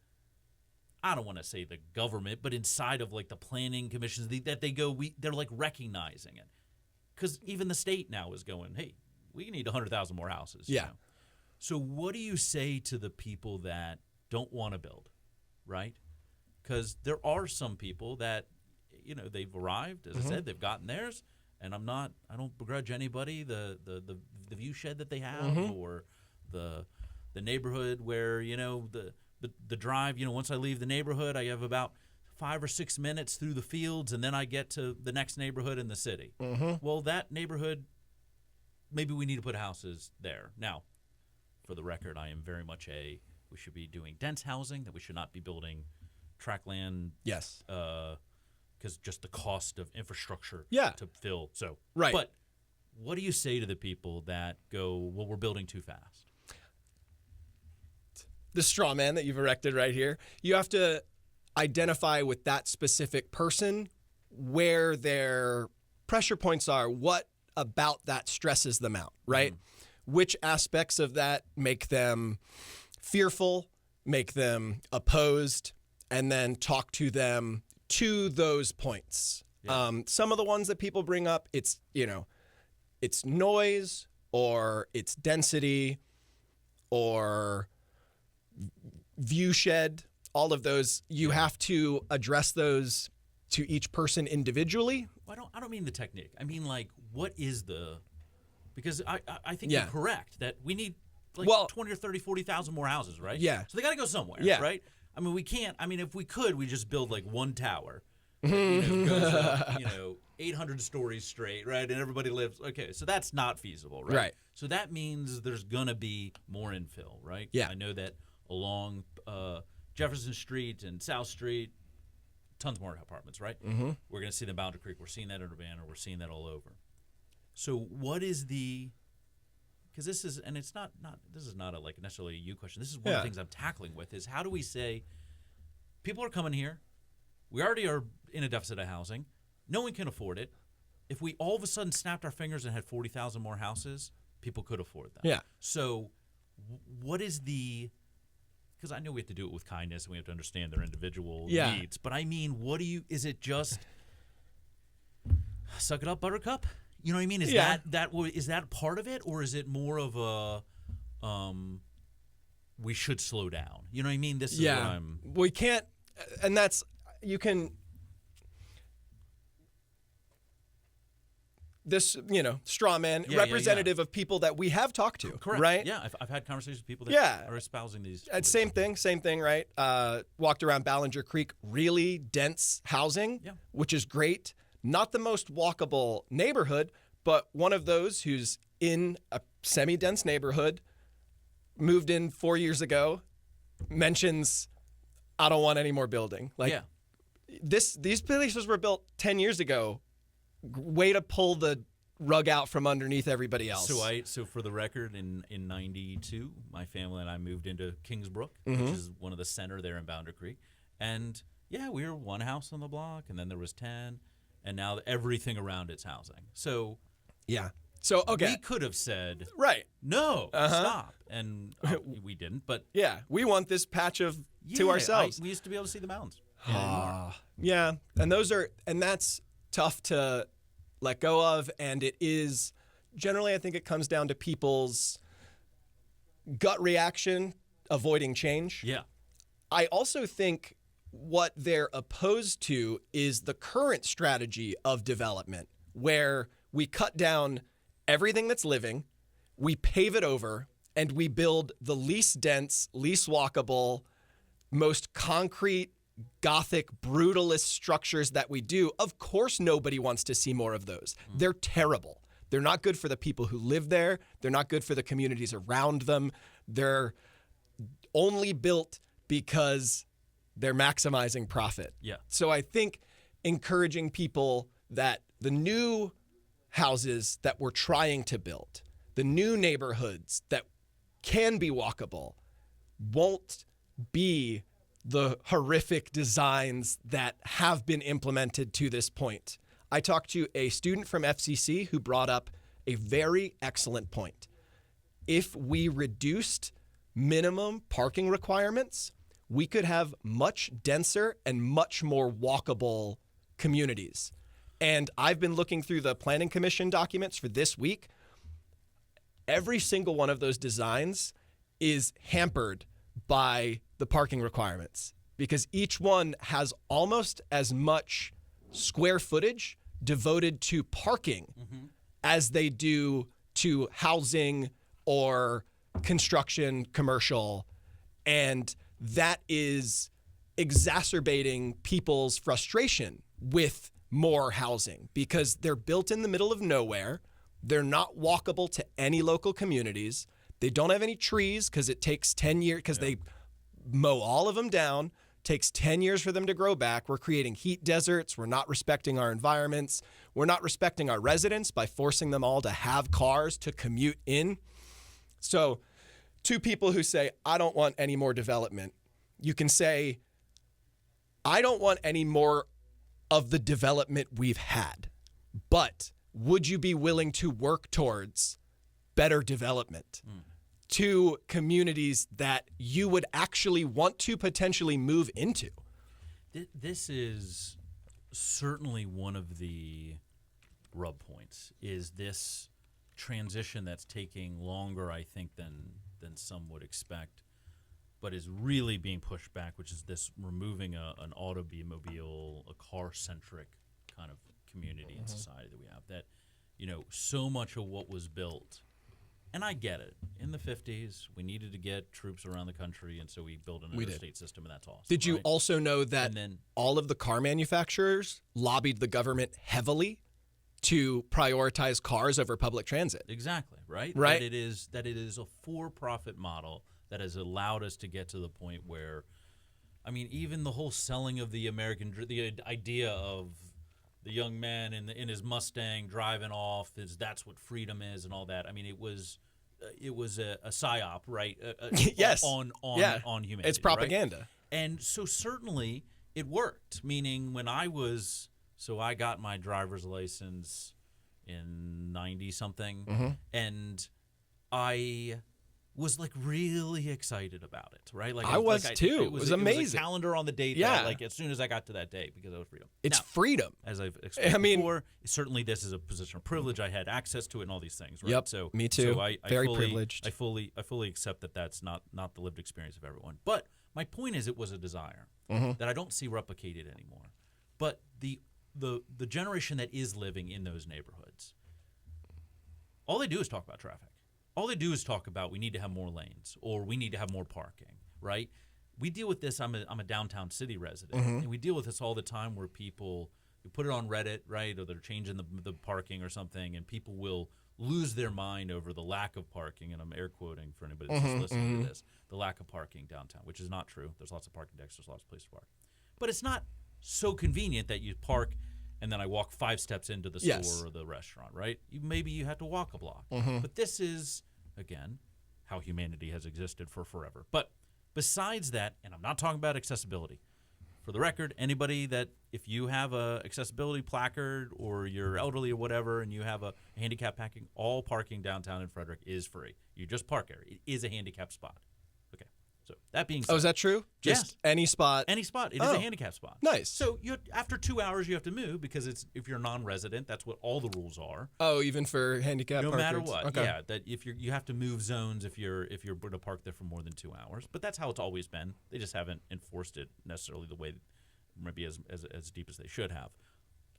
I don't want to say the government, but inside of like the planning commissions that they're like recognizing it, because even the state now is going, hey, we need 100,000 more houses. Yeah. You know? So what do you say to the people that don't want to build, right? Because there are some people that, they've arrived, as I said, they've gotten theirs. And I don't begrudge anybody the view shed that they have, or the neighborhood where, the drive, once I leave the neighborhood, I have about 5 or 6 minutes through the fields, and then I get to the next neighborhood in the city. Well, that neighborhood, maybe we need to put houses there. Now, for the record, I am very much we should be doing dense housing, that we should not be building tract land. Yes. Because just the cost of infrastructure to fill. So, right. But what do you say to the people that go, well, we're building too fast? The straw man that you've erected right here, you have to identify with that specific person where their pressure points are, what about that stresses them out, right? Which aspects of that make them fearful, make them opposed, and then talk to them to those points. Yeah. Some of the ones that people bring up, it's noise, or it's density, or view shed. All of those, you have to address those to each person individually. Well, I don't mean the technique. I mean, like, what is because I think you're correct that we need 20 or 30, 40,000 more houses, right? Yeah. So they got to go somewhere, right? I mean, we can't. I mean, if we could, we just build like one tower, that, goes up, 800 stories straight, right? And everybody lives. Okay, so that's not feasible, right? Right. So that means there's gonna be more infill, right? Yeah. I know that along Jefferson Street and South Street, tons more apartments, right? Mm-hmm. We're gonna see them in Boundary Creek. We're seeing that in Urbana. We're seeing that all over. So what is because this is, and it's not this is not necessarily a you question. This is one of the things I'm tackling with is, how do we say people are coming here, we already are in a deficit of housing, no one can afford it. If we all of a sudden snapped our fingers and had 40,000 more houses, people could afford that. Yeah. So what is because I know we have to do it with kindness and we have to understand their individual needs, but I mean, is it just suck it up, buttercup? You know what I mean? Is that part of it, or is it more of a we should slow down? You know what I mean? This is what I'm. We can't, and that's this straw man representative of people that we have talked to. Correct. Right? Yeah, I've had conversations with people that are espousing these. Same thing, right? Walked around Ballinger Creek, really dense housing, which is great. Not the most walkable neighborhood, but one of those who's in a semi-dense neighborhood, moved in 4 years ago, mentions, I don't want any more building. These places were built 10 years ago. Way to pull the rug out from underneath everybody else. So for the record, in 92, my family and I moved into Kingsbrook, which is one of the center there in Boundary Creek. And we were one house on the block, and then there was 10. And now everything around it's housing. So we could have said no, stop, and we didn't. But we want this patch of to ourselves. We used to be able to see the mountains. And that's tough to let go of. And it is generally, I think it comes down to people's gut reaction, avoiding change. Yeah, I also think what they're opposed to is the current strategy of development, where we cut down everything that's living, we pave it over, and we build the least dense, least walkable, most concrete, Gothic, brutalist structures that we do, of course nobody wants to see more of those. They're terrible. They're not good for the people who live there. They're not good for the communities around them. They're only built because they're maximizing profit. Yeah. So I think encouraging people that the new houses that we're trying to build, the new neighborhoods that can be walkable, won't be the horrific designs that have been implemented to this point. I talked to a student from FCC who brought up a very excellent point. If we reduced minimum parking requirements, we could have much denser and much more walkable communities. And I've been looking through the Planning Commission documents for this week. Every single one of those designs is hampered by the parking requirements because each one has almost as much square footage devoted to parking as they do to housing or construction, commercial. And that is exacerbating people's frustration with more housing because they're built in the middle of nowhere. They're not walkable to any local communities. They don't have any trees because it takes 10 years because they mow all of them down. Takes 10 years for them to grow back. We're creating heat deserts. We're not respecting our environments. We're not respecting our residents by forcing them all to have cars to commute in. So to people who say, I don't want any more development, you can say, I don't want any more of the development we've had, but would you be willing to work towards better development to communities that you would actually want to potentially move into? This is certainly one of the rub points, is this transition that's taking longer, I think, than some would expect, but is really being pushed back, which is this removing an automobile, a car-centric kind of community and society that we have. That, so much of what was built, and I get it, in the 50s, we needed to get troops around the country, and so we built an interstate system, and that's awesome. Did you also know that all of the car manufacturers lobbied the government heavily to prioritize cars over public transit? Exactly, right? Right. That it is a for-profit model that has allowed us to get to the point where, I mean, even the whole selling of the idea of the young man in his Mustang driving off, that's what freedom is and all that. I mean, it was a psyop, right? Yes. On humanity. It's propaganda. Right? And so certainly it worked, meaning when I got my driver's license in 90-something, and I was like really excited about it, right? Like I was too. It was amazing. It was a calendar on the date. Yeah. Like as soon as I got to that day, because I was freedom. It's now, freedom. As I've explained before, certainly this is a position of privilege. I had access to it and all these things, right? Yep. So me too. So I Very fully, privileged. I fully accept that that's not the lived experience of everyone. But my point is, it was a desire that I don't see replicated anymore. But the generation that is living in those neighborhoods, all they do is talk about traffic. All they do is talk about we need to have more lanes or we need to have more parking, right? We deal with this. I'm a downtown city resident, and we deal with this all the time where people, you put it on Reddit, right, or they're changing the parking or something, and people will lose their mind over the lack of parking, and I'm air quoting for anybody that's just listening to this, the lack of parking downtown, which is not true. There's lots of parking decks. There's lots of places to park. But it's not so convenient that you park and then I walk 5 steps into the store or the restaurant, right? Maybe you have to walk a block. But this is, again, how humanity has existed for forever. But besides that, and I'm not talking about accessibility. For the record, anybody that, if you have a accessibility placard or you're elderly or whatever and you have a handicap parking, all parking downtown in Frederick is free. You just park there. It is a handicap spot. Okay. So that being said. Oh, is that true? Just any spot? Any spot. It is a handicap spot. Nice. So after 2 hours, you have to move because if you're non-resident, that's what all the rules are. Oh, even for handicap no parkers? matter what. Okay. Yeah, that if you have to move zones if you're going to park there for more than 2 hours. But that's how it's always been. They just haven't enforced it necessarily the way, maybe as deep as they should have.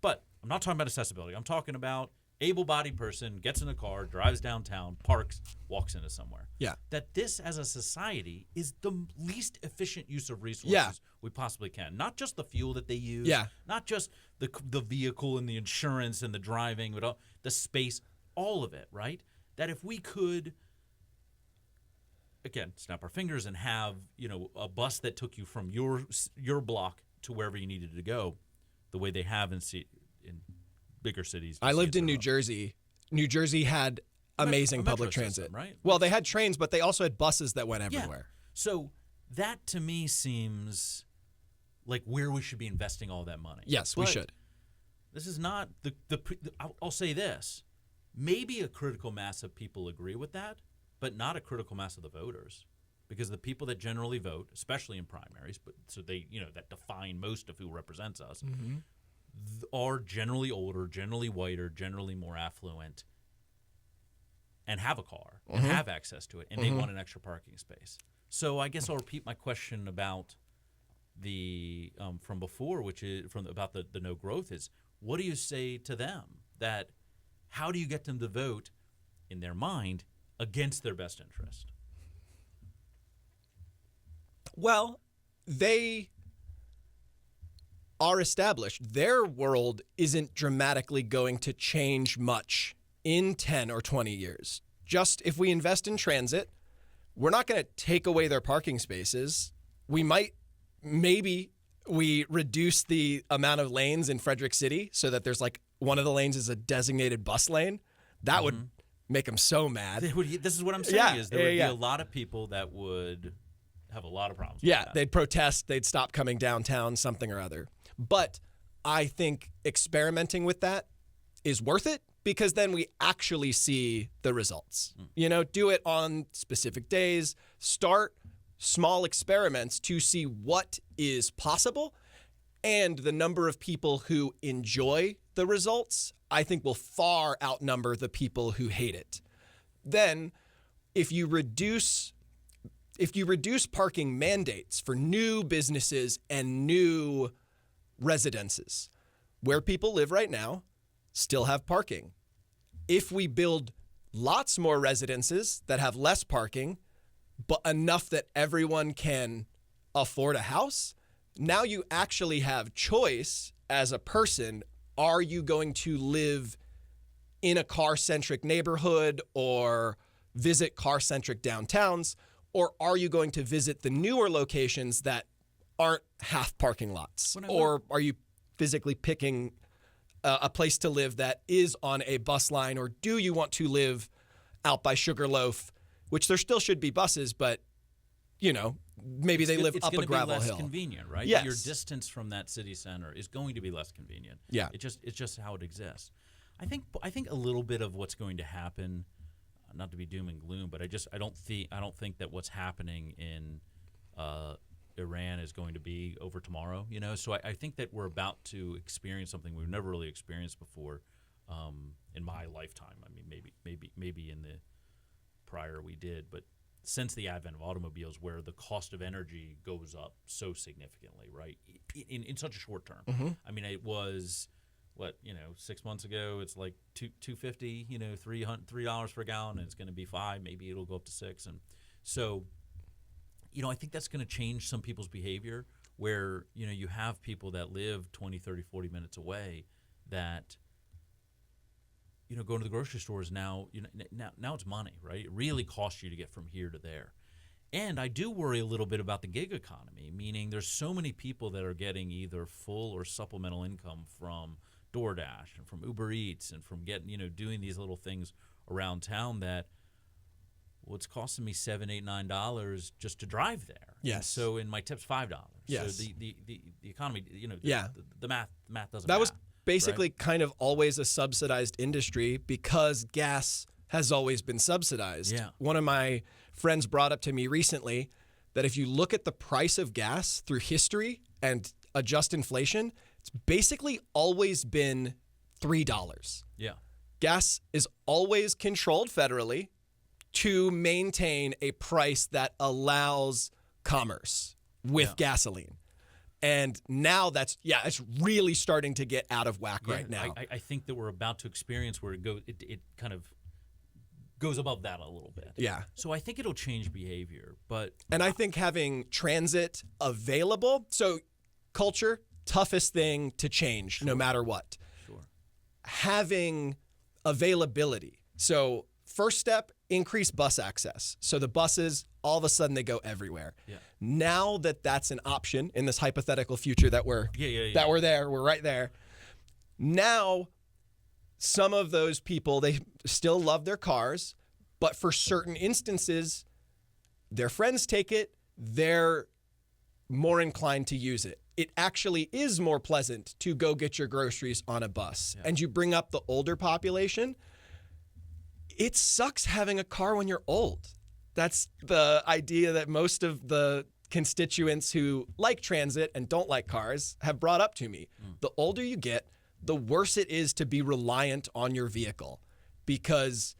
But I'm not talking about accessibility. I'm talking about able-bodied person gets in a car, drives downtown, parks, walks into somewhere. Yeah. That this, as a society, is the least efficient use of resources Yeah. we possibly can. Not just the fuel that they use. Yeah. Not just the vehicle and the insurance and the driving, but all, the space, all of it, right? That if we could, again, snap our fingers and have, a bus that took you from your block to wherever you needed to go, the way they have in bigger cities. I lived in New Jersey. New Jersey had amazing public transit. System, right? Well, they had trains, but they also had buses that went everywhere. Yeah. So that to me seems like where we should be investing all that money. Yes, we should. This is not I'll say this. Maybe a critical mass of people agree with that, but not a critical mass of the voters. Because the people that generally vote, especially in primaries, but so they, that define most of who represents us, are generally older, generally whiter, generally more affluent, and have a car and have access to it, and they want an extra parking space. So I guess I'll repeat my question about the from before, which is about the no growth. Is what do you say to them? That how do you get them to vote in their mind against their best interest? Well, they are established. Their world isn't dramatically going to change much in 10 or 20 years. Just if we invest in transit, we're not going to take away their parking spaces. Maybe we reduce the amount of lanes in Frederick City so that there's like one of the lanes is a designated bus lane. That would make them so mad. This is what I'm saying is there would be a lot of people that would have a lot of problems with that. They'd protest, they'd stop coming downtown, something or other. But I think experimenting with that is worth it because then we actually see the results. Do it on specific days, start small experiments to see what is possible, and the number of people who enjoy the results, I think, will far outnumber the people who hate it. Then if you reduce parking mandates for new businesses and new residences, where people live right now still have parking. If we build lots more residences that have less parking, but enough that everyone can afford a house, now you actually have choice as a person. Are you going to live in a car-centric neighborhood or visit car-centric downtowns? Or are you going to visit the newer locations that aren't half parking lots? Or are you physically picking a place to live that is on a bus line? Or do you want to live out by Sugarloaf, which there still should be buses, but, maybe they live up a gravel hill. It's going to be less convenient, right? Yes. Your distance from that city center is going to be less convenient. Yeah. It's just how it exists. I think a little bit of what's going to happen, not to be doom and gloom, but I don't think that what's happening in Iran is going to be over tomorrow. So I think that we're about to experience something we've never really experienced before in my lifetime. I mean, maybe in the prior we did, but since the advent of automobiles, where the cost of energy goes up so significantly, right, in such a short term. I mean, it was. 6 months ago, it's like $2.50, $3 per gallon, and it's going to be $5. Maybe it'll go up to $6. And so, I think that's going to change some people's behavior where, you have people that live 20, 30, 40 minutes away that, going to the grocery stores now, now it's money, right? It really costs you to get from here to there. And I do worry a little bit about the gig economy, meaning there's so many people that are getting either full or supplemental income from DoorDash and from Uber Eats and from getting, doing these little things around town that, it's costing me $7, $8, $9 just to drive there. Yes. And so, and my tip's $5. Yes. So the economy, the math doesn't. That was basically kind of always a subsidized industry because gas has always been subsidized. Yeah. One of my friends brought up to me recently that if you look at the price of gas through history and adjust inflation, it's basically always been $3. Yeah. Gas is always controlled federally to maintain a price that allows commerce with gasoline. And now it's really starting to get out of whack right now. I think that we're about to experience where it kind of goes above that a little bit. Yeah. So I think it'll change behavior, and I think having transit available, so culture, toughest thing to change no matter what. Sure. Having availability. So first step, increase bus access. So the buses, all of a sudden they go everywhere. Yeah. Now that that's an option in this hypothetical future that we're we're right there. Now, some of those people, they still love their cars, but for certain instances, their friends take it, they're more inclined to use it. It actually is more pleasant to go get your groceries on a bus. Yeah. And you bring up the older population. It sucks having a car when you're old. That's the idea that most of the constituents who like transit and don't like cars have brought up to me. The older you get, the worse it is to be reliant on your vehicle, because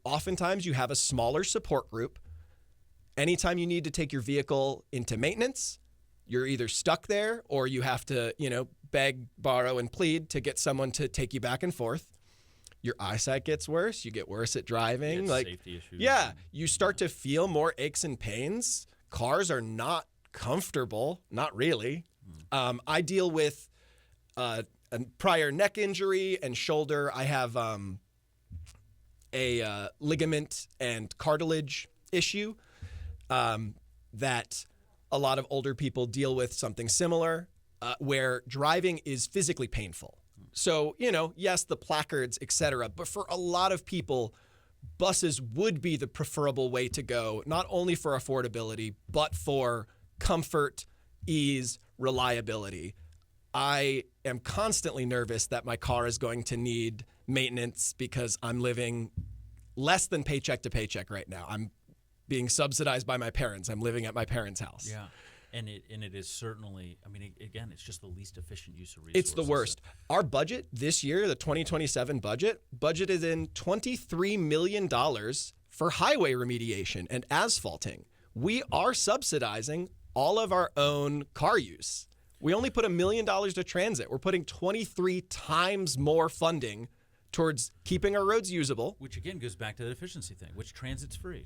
oftentimes you have a smaller support group. Anytime you need to take your vehicle into maintenance, you're either stuck there or you have to, beg, borrow, and plead to get someone to take you back and forth. Your eyesight gets worse. You get worse at driving. Safety issues. Yeah, you start to feel more aches and pains. Cars are not comfortable, not really. I deal with a prior neck injury and shoulder. I have a ligament and cartilage issue that a lot of older people deal with, something similar, where driving is physically painful. So, yes, the placards, et cetera, but for a lot of people, buses would be the preferable way to go, not only for affordability, but for comfort, ease, reliability. I am constantly nervous that my car is going to need maintenance because I'm living less than paycheck to paycheck right now. I'm being subsidized by my parents. I'm living at my parents' house. Yeah. And it is certainly, again, it's just the least efficient use of resources. It's the worst. Our budget this year, the 2027 budgeted in $23 million for highway remediation and asphalting. We are subsidizing all of our own car use. We only put $1 million to transit. We're putting 23 times more funding towards keeping our roads usable. Which again goes back to that efficiency thing, which transit's free.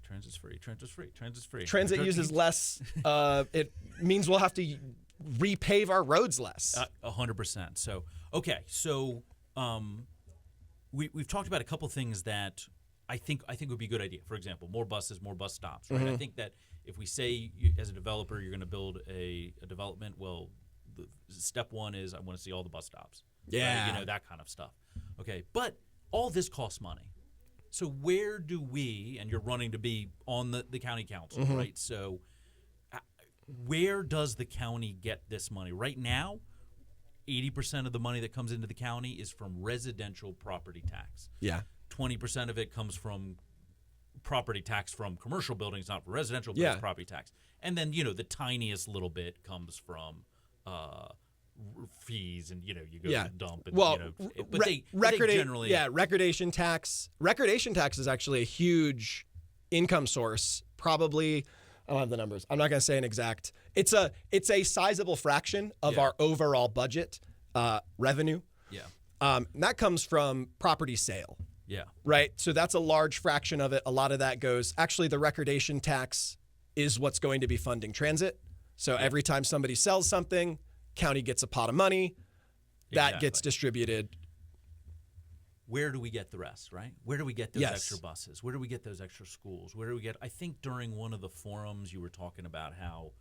Transit uses less. It means we'll have to repave our roads less. 100%. So, okay. So we've talked about a couple things that I think would be a good idea. For example, more buses, more bus stops. Right? I think that if we say as a developer you're going to build a development, well, step one is I want to see all the bus stops. Yeah. Right? That kind of stuff. Okay, but all this costs money. So where do we, and you're running to be on the county council, right? So where does the county get this money? Right now, 80% of the money that comes into the county is from residential property tax. Yeah. 20% of it comes from property tax from commercial buildings, not from residential buildings, property tax. And then, the tiniest little bit comes from fees, and you go to the dump. And, but they generally recordation tax. Recordation tax is actually a huge income source. Probably, I don't have the numbers. I'm not going to say an exact. It's a sizable fraction of our overall budget revenue. Yeah, that comes from property sale. Yeah, right. So that's a large fraction of it. A lot of that goes. Actually, the recordation tax is what's going to be funding transit. So every time somebody sells something, county gets a pot of money that gets distributed. Where do we get the rest, right? Where do we get those extra buses? Where do we get those extra schools? Where do we get, I think during one of the forums you were talking about how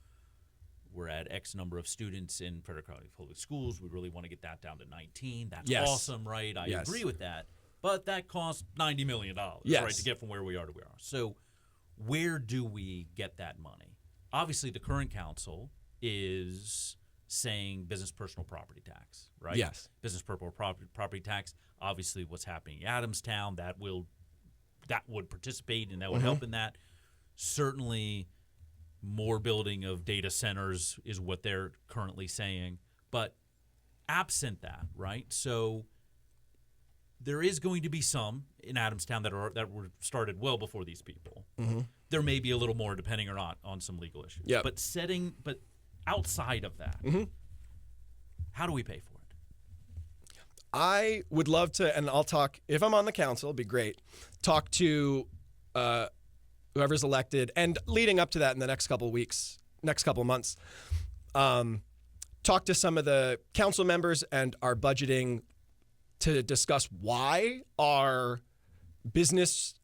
we're at X number of students in Frederick County Public Schools. We really want to get that down to 19. That's awesome, right? I agree with that. But that costs $90 million, right, to get from where we are to where we are. So where do we get that money? Obviously, the current council is saying business personal property tax, right? Yes. Business personal property tax. Obviously, what's happening in Adamstown, that would participate and that would help in that. Certainly, more building of data centers is what they're currently saying. But absent that, right? So there is going to be some in Adamstown that were started well before these people. There may be a little more depending or not on some legal issues. Yep. But outside of that, how do we pay for it? I would love to, and I'll talk, if I'm on the council, it'd be great, talk to whoever's elected, and leading up to that in the next couple of weeks, next couple of months, talk to some of the council members and our budgeting to discuss why our business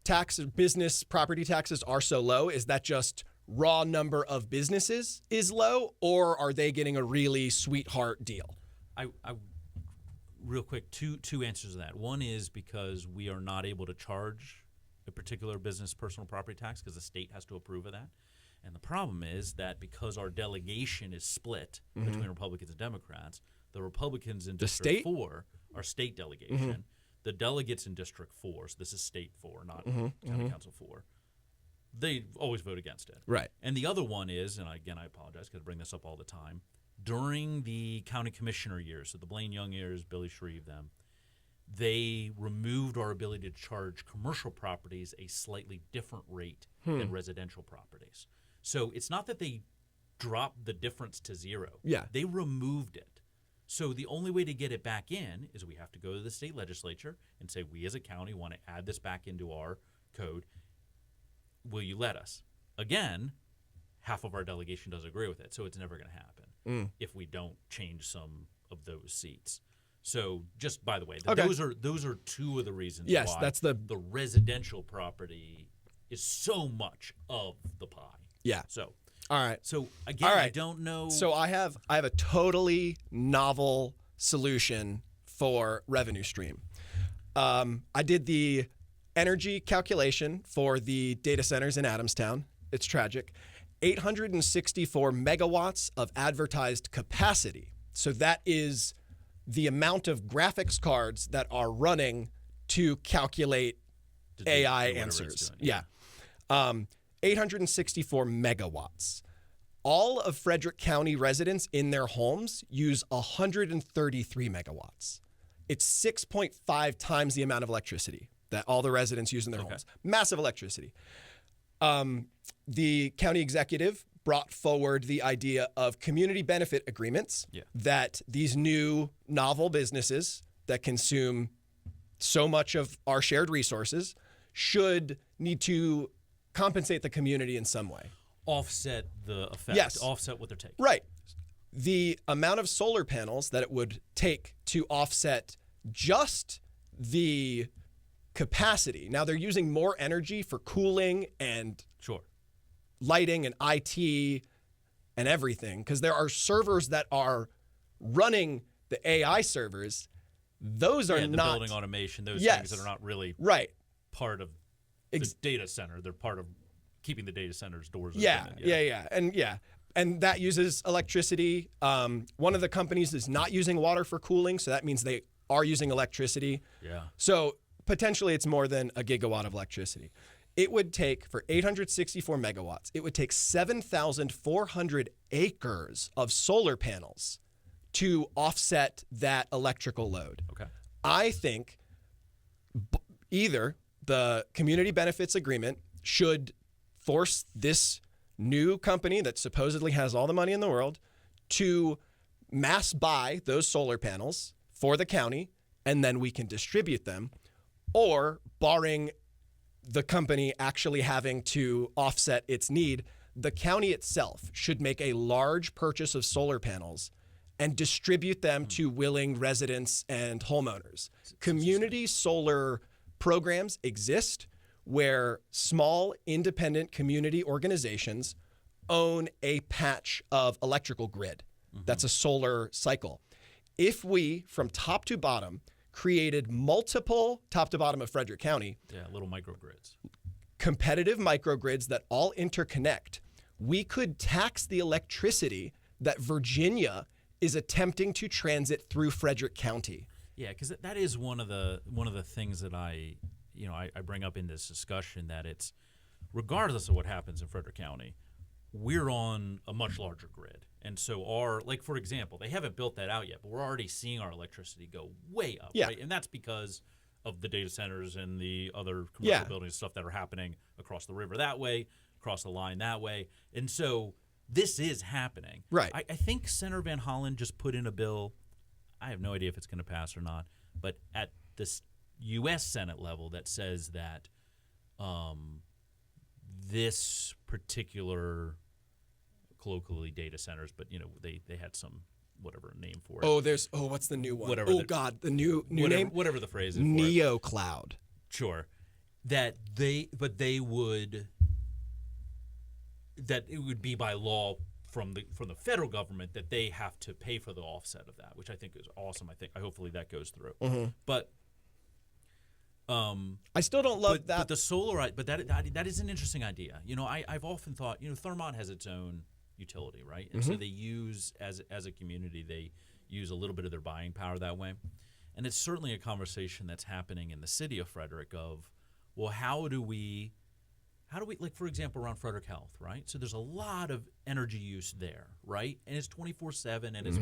property taxes are so low. Is that just raw number of businesses is low, or are they getting a really sweetheart deal? I real quick, two answers to that. One is because we are not able to charge a particular business personal property tax because the state has to approve of that. And the problem is that because our delegation is split between Republicans and Democrats, the Republicans in District 4 are state delegation. The delegates in District 4, so this is State 4, not County Council 4, they always vote against it. Right. And the other one is, and again, I apologize because I bring this up all the time, during the county commissioner years, so the Blaine Young years, Billy Shreve, them, they removed our ability to charge commercial properties a slightly different rate than residential properties. So it's not that they dropped the difference to zero. Yeah. They removed it. So the only way to get it back in is we have to go to the state legislature and say, we as a county want to add this back into our code. Will you let us? Again, half of our delegation does agree with it, so it's never going to happen if we don't change some of those seats. So just by the way, those are two of the reasons why that's the residential property is so much of the pie. Yeah. So all right. So again, I don't know. So I have a totally novel solution for revenue stream. I did the energy calculation for the data centers in Adamstown. It's tragic. 864 megawatts of advertised capacity. So that is the amount of graphics cards that are running to calculate AI answers. Yeah. 864 megawatts. All of Frederick County residents in their homes use 133 megawatts. It's 6.5 times the amount of electricity that all the residents use in their homes. Massive electricity. The county executive brought forward the idea of community benefit agreements that these new novel businesses that consume so much of our shared resources should need to compensate the community in some way. Offset the effect. Yes. Offset what they're taking. Right. The amount of solar panels that it would take to offset just the capacity. Now they're using more energy for cooling and lighting and IT and everything, because there are servers that are running the AI servers. Those are the not building automation, those things that are not really part of the data center. They're part of keeping the data center's doors open. And that uses electricity. One of the companies is not using water for cooling, so that means they are using electricity. Yeah. So potentially it's more than a gigawatt of electricity. It would take, for 864 megawatts, it would take 7,400 acres of solar panels to offset that electrical load. Okay. I think either the community benefits agreement should force this new company that supposedly has all the money in the world to mass buy those solar panels for the county, and then we can distribute them, or barring the company actually having to offset its need, the county itself should make a large purchase of solar panels and distribute them to willing residents and homeowners. Community solar programs exist where small independent community organizations own a patch of electrical grid. That's a solar cycle. If we, from top to bottom, created multiple, top to bottom of Frederick County, little microgrids, competitive microgrids that all interconnect, we could tax the electricity that Virginia is attempting to transit through Frederick County. Yeah, because that is one of the things that I bring up in this discussion, that it's, regardless of what happens in Frederick County, we're on a much larger grid. And so for example, they haven't built that out yet, but we're already seeing our electricity go way up, right? And that's because of the data centers and the other commercial buildings, stuff that are happening across the river that way, across the line that way. And so this is happening. Right. I think Senator Van Hollen just put in a bill. I have no idea if it's going to pass or not, but at this U.S. Senate level that says that this particular, colloquially data centers, but they had some whatever name for it. What's the new one? Whatever the new name? Whatever the phrase is. Neo Cloud. Sure. That it would be by law from the federal government that they have to pay for the offset of that, which I think is awesome. Hopefully that goes through. Mm-hmm. But I still don't love that. But the solar, but that is an interesting idea. I've often thought, Thermont has its own utility, right? And so they use as a community, they use a little bit of their buying power that way. And it's certainly a conversation that's happening in the city of Frederick of, well, how do we, like, for example, around Frederick Health, right? So there's a lot of energy use there, right? And it's 24/7, and it's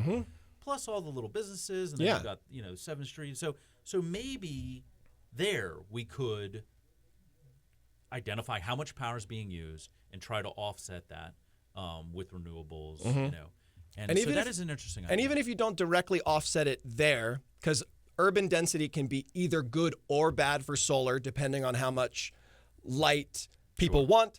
plus all the little businesses, and then you've got 7th Street. So maybe there we could identify how much power is being used and try to offset that with renewables, And so that is an interesting idea. And even if you don't directly offset it there, because urban density can be either good or bad for solar, depending on how much light people want,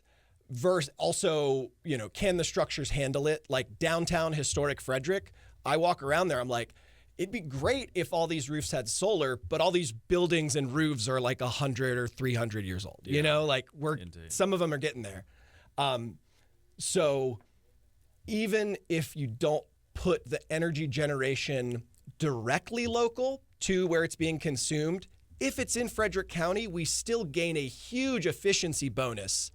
versus also, can the structures handle it? Like downtown historic Frederick, I walk around there, I'm like, it'd be great if all these roofs had solar, but all these buildings and roofs are like 100 or 300 years old. Some of them are getting there. So even if you don't put the energy generation directly local to where it's being consumed, if it's in Frederick County, we still gain a huge efficiency bonus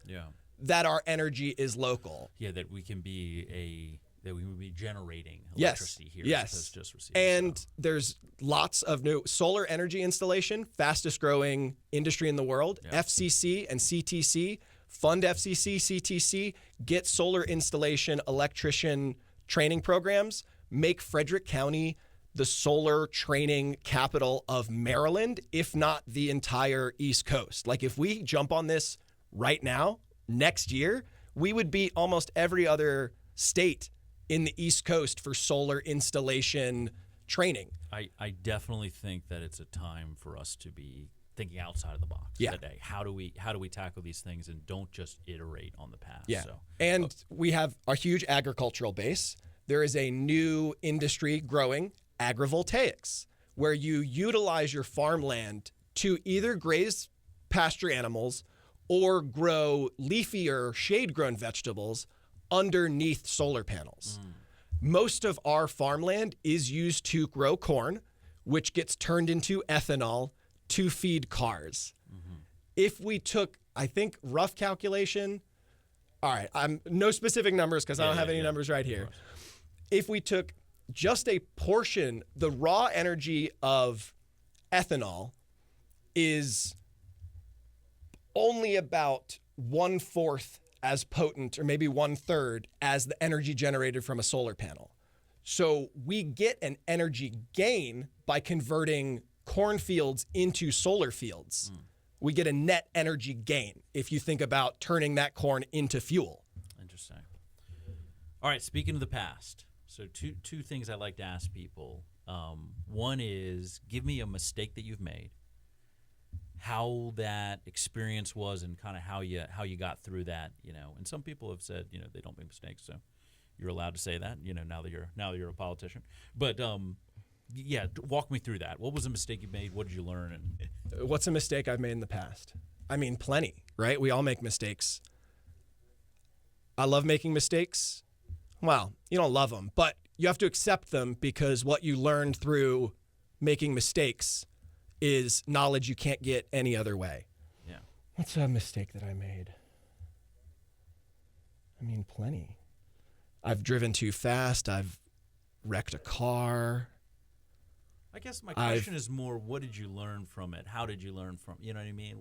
that our energy is local. Yeah, that we can be that we would be generating electricity here as opposed to just receiving. And there's lots of new solar energy installation, fastest growing industry in the world. FCC and CTC fund FCC, CTC, get solar installation electrician training programs, make Frederick County the solar training capital of Maryland, if not the entire East Coast. Like if we jump on this right now, next year, we would beat almost every other state in the East Coast for solar installation training. I definitely think that it's a time for us to be thinking outside of the box today. How do we tackle these things and don't just iterate on the past? Yeah. And we have a huge agricultural base. There is a new industry growing, agrivoltaics, where you utilize your farmland to either graze pasture animals or grow leafy or shade-grown vegetables underneath solar panels. Most of our farmland is used to grow corn, which gets turned into ethanol to feed cars. If we took, I think, rough calculation, all right, I'm no specific numbers because I don't have any numbers right here. If we took just a portion, the raw energy of ethanol is only about 1/4 as potent, or maybe 1/3 as the energy generated from a solar panel. So we get an energy gain by converting cornfields into solar fields. We get a net energy gain if you think about turning that corn into fuel. Interesting. All right, speaking of the past, so two things I like to ask people. One is, give me a mistake that you've made, how that experience was, and kind of how you got through that. And some people have said they don't make mistakes, so you're allowed to say that. Now that you're a politician. But walk me through that. What was a mistake you made? What did you learn? And what's a mistake I've made in the past? I mean, plenty, right? We all make mistakes. I love making mistakes. Well, you don't love them, but you have to accept them because what you learned through making mistakes is knowledge you can't get any other way. Yeah. What's a mistake that I made? I mean, plenty. I've driven too fast. I've wrecked a car. I guess my question is more, what did you learn from it? How did you learn from, you know what I mean?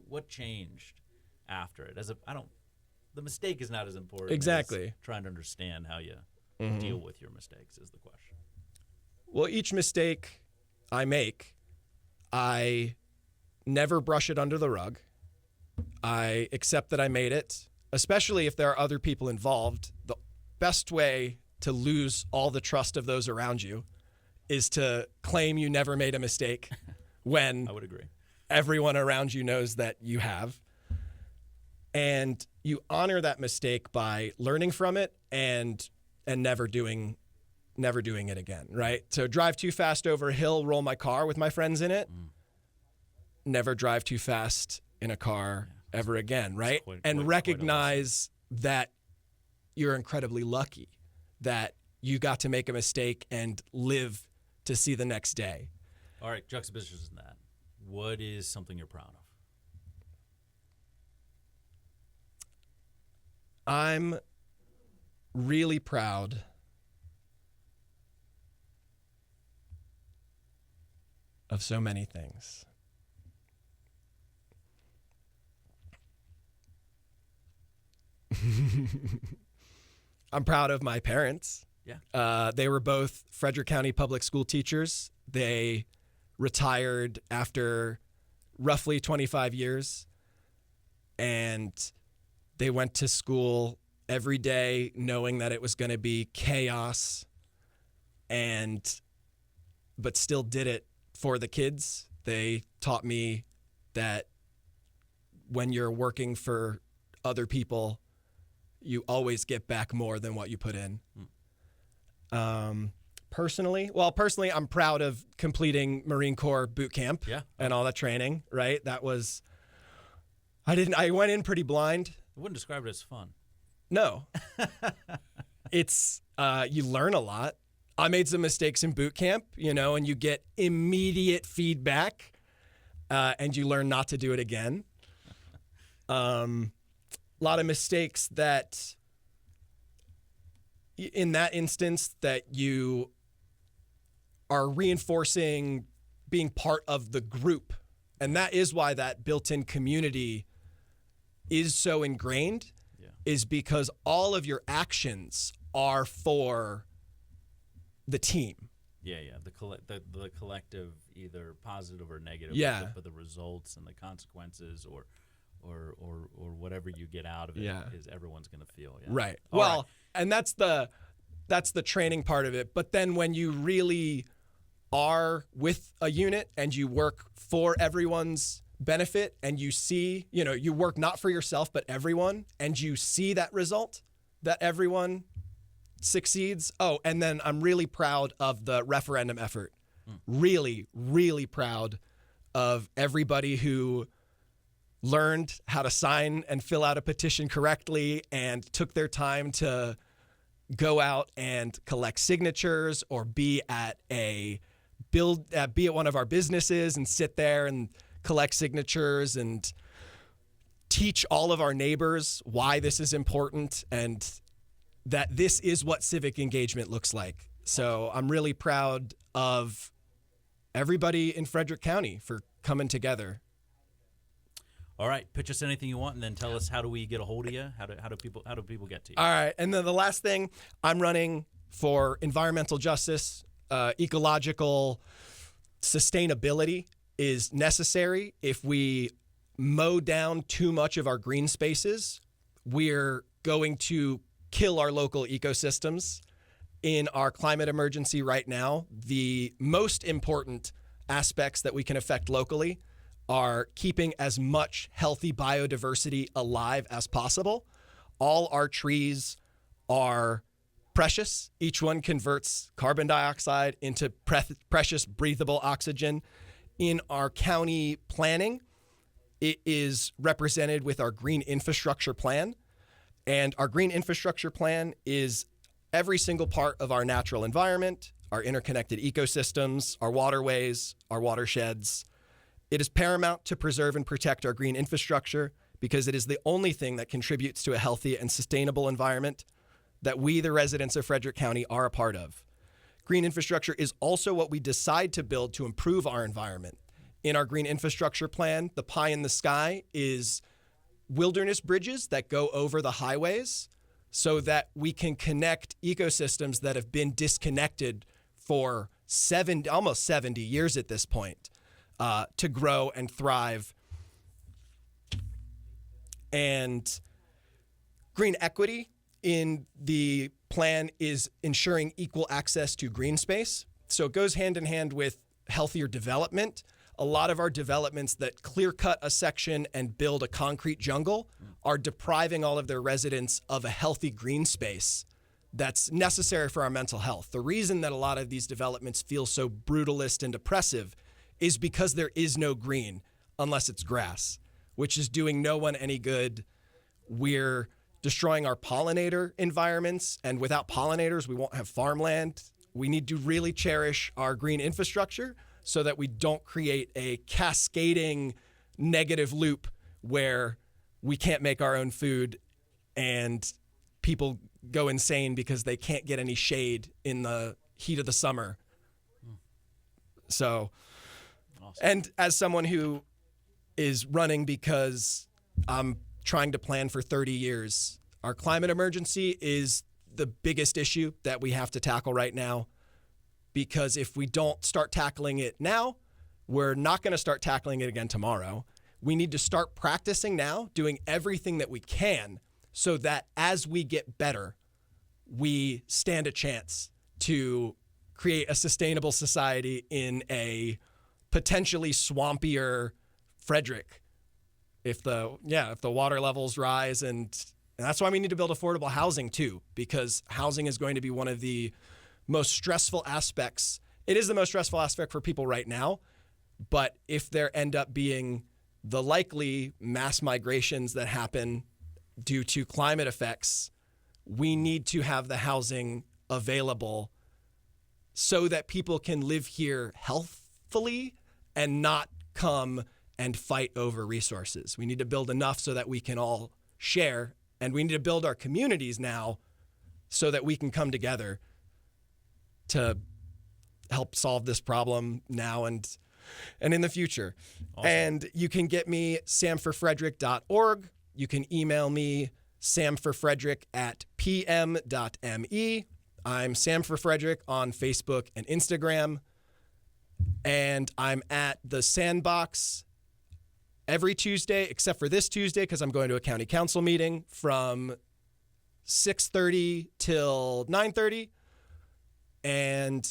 What changed after it? The mistake is not as important. Exactly. As trying to understand how you deal with your mistakes is the question. Well, each mistake I make, I never brush it under the rug. I accept that I made it, especially if there are other people involved. The best way to lose all the trust of those around you is to claim you never made a mistake when I would agree. everyone around you knows that you have. And you honor that mistake by learning from it and never doing it again, right? So drive too fast over a hill, roll my car with my friends in it. Never drive too fast in a car ever again, right? And recognize that you're incredibly lucky that you got to make a mistake and live to see the next day. All right, juxtaposition in that. What is something you're proud of? I'm really proud of so many things. I'm proud of my parents. Yeah. They were both Frederick County public school teachers. They retired after roughly 25 years, and they went to school every day knowing that it was going to be chaos, but still did it for the kids. They taught me that when you're working for other people, you always get back more than what you put in. Personally, I'm proud of completing Marine Corps boot camp and all that training, right? That was, I went in pretty blind. I wouldn't describe it as fun. No. It's, you learn a lot. I made some mistakes in boot camp, and you get immediate feedback, and you learn not to do it again. A lot of mistakes that, in that instance, that you are reinforcing being part of the group. And that is why that built-in community is so ingrained, is because all of your actions are for the team. Yeah. The collective, either positive or negative, but the results and the consequences or whatever you get out of it is everyone's going to feel. Yeah. Right. Well, and that's the training part of it. But then when you really are with a unit and you work for everyone's benefit and you see, you work not for yourself, but everyone, and you see that result, that everyone succeeds. Oh, and then I'm really proud of the referendum effort. Really, really proud of everybody who learned how to sign and fill out a petition correctly and took their time to go out and collect signatures or be at one of our businesses and sit there and collect signatures and teach all of our neighbors why this is important and that this is what civic engagement looks like. So I'm really proud of everybody in Frederick County for coming together. All right, pitch us anything you want, and then tell us, how do we get a hold of you? How do people get to you? All right, and then the last thing, I'm running for environmental justice. Ecological sustainability is necessary. If we mow down too much of our green spaces, we're going to kill our local ecosystems. In our climate emergency right now, the most important aspects that we can affect locally are keeping as much healthy biodiversity alive as possible. All our trees are precious. Each one converts carbon dioxide into precious breathable oxygen. In our county planning, it is represented with our green infrastructure plan. And our green infrastructure plan is every single part of our natural environment, our interconnected ecosystems, our waterways, our watersheds. It is paramount to preserve and protect our green infrastructure because it is the only thing that contributes to a healthy and sustainable environment that we, the residents of Frederick County, are a part of. Green infrastructure is also what we decide to build to improve our environment. In our green infrastructure plan, the pie in the sky is wilderness bridges that go over the highways so that we can connect ecosystems that have been disconnected for almost 70 years at this point. To grow and thrive. And green equity in the plan is ensuring equal access to green space. So it goes hand in hand with healthier development. A lot of our developments that clear cut a section and build a concrete jungle are depriving all of their residents of a healthy green space that's necessary for our mental health. The reason that a lot of these developments feel so brutalist and oppressive is because there is no green unless it's grass, which is doing no one any good. We're destroying our pollinator environments, and without pollinators, we won't have farmland. We need to really cherish our green infrastructure so that we don't create a cascading negative loop where we can't make our own food and people go insane because they can't get any shade in the heat of the summer. So, awesome. And as someone who is running because I'm trying to plan for 30 years, our climate emergency is the biggest issue that we have to tackle right now. Because if we don't start tackling it now, we're not going to start tackling it again tomorrow. We need to start practicing now, doing everything that we can so that as we get better, we stand a chance to create a sustainable society in a potentially swampier Frederick. If the water levels rise, and that's why we need to build affordable housing too, because housing is going to be one of the most stressful aspects. It is the most stressful aspect for people right now, but if there end up being the likely mass migrations that happen due to climate effects, we need to have the housing available so that people can live here healthfully and not come and fight over resources. We need to build enough so that we can all share, and we need to build our communities now so that we can come together to help solve this problem now and in the future. Awesome. And you can get me samforfrederick.org. You can email me samforfrederick@pm.me. I'm Sam for Frederick on Facebook and Instagram. And I'm at the Sandbox every Tuesday, except for this Tuesday, because I'm going to a county council meeting from 6:30 till 9:30. And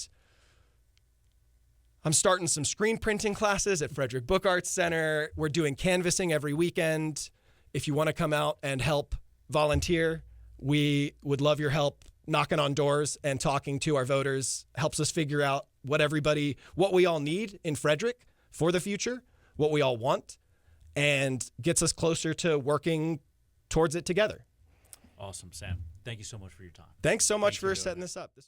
I'm starting some screen printing classes at Frederick Book Arts Center. We're doing canvassing every weekend. If you want to come out and help volunteer, we would love your help knocking on doors and talking to our voters. Helps us figure out what we all need in Frederick for the future, what we all want, and gets us closer to working towards it together. Awesome, Sam. Thank you so much for your time. Thanks so much for setting this up.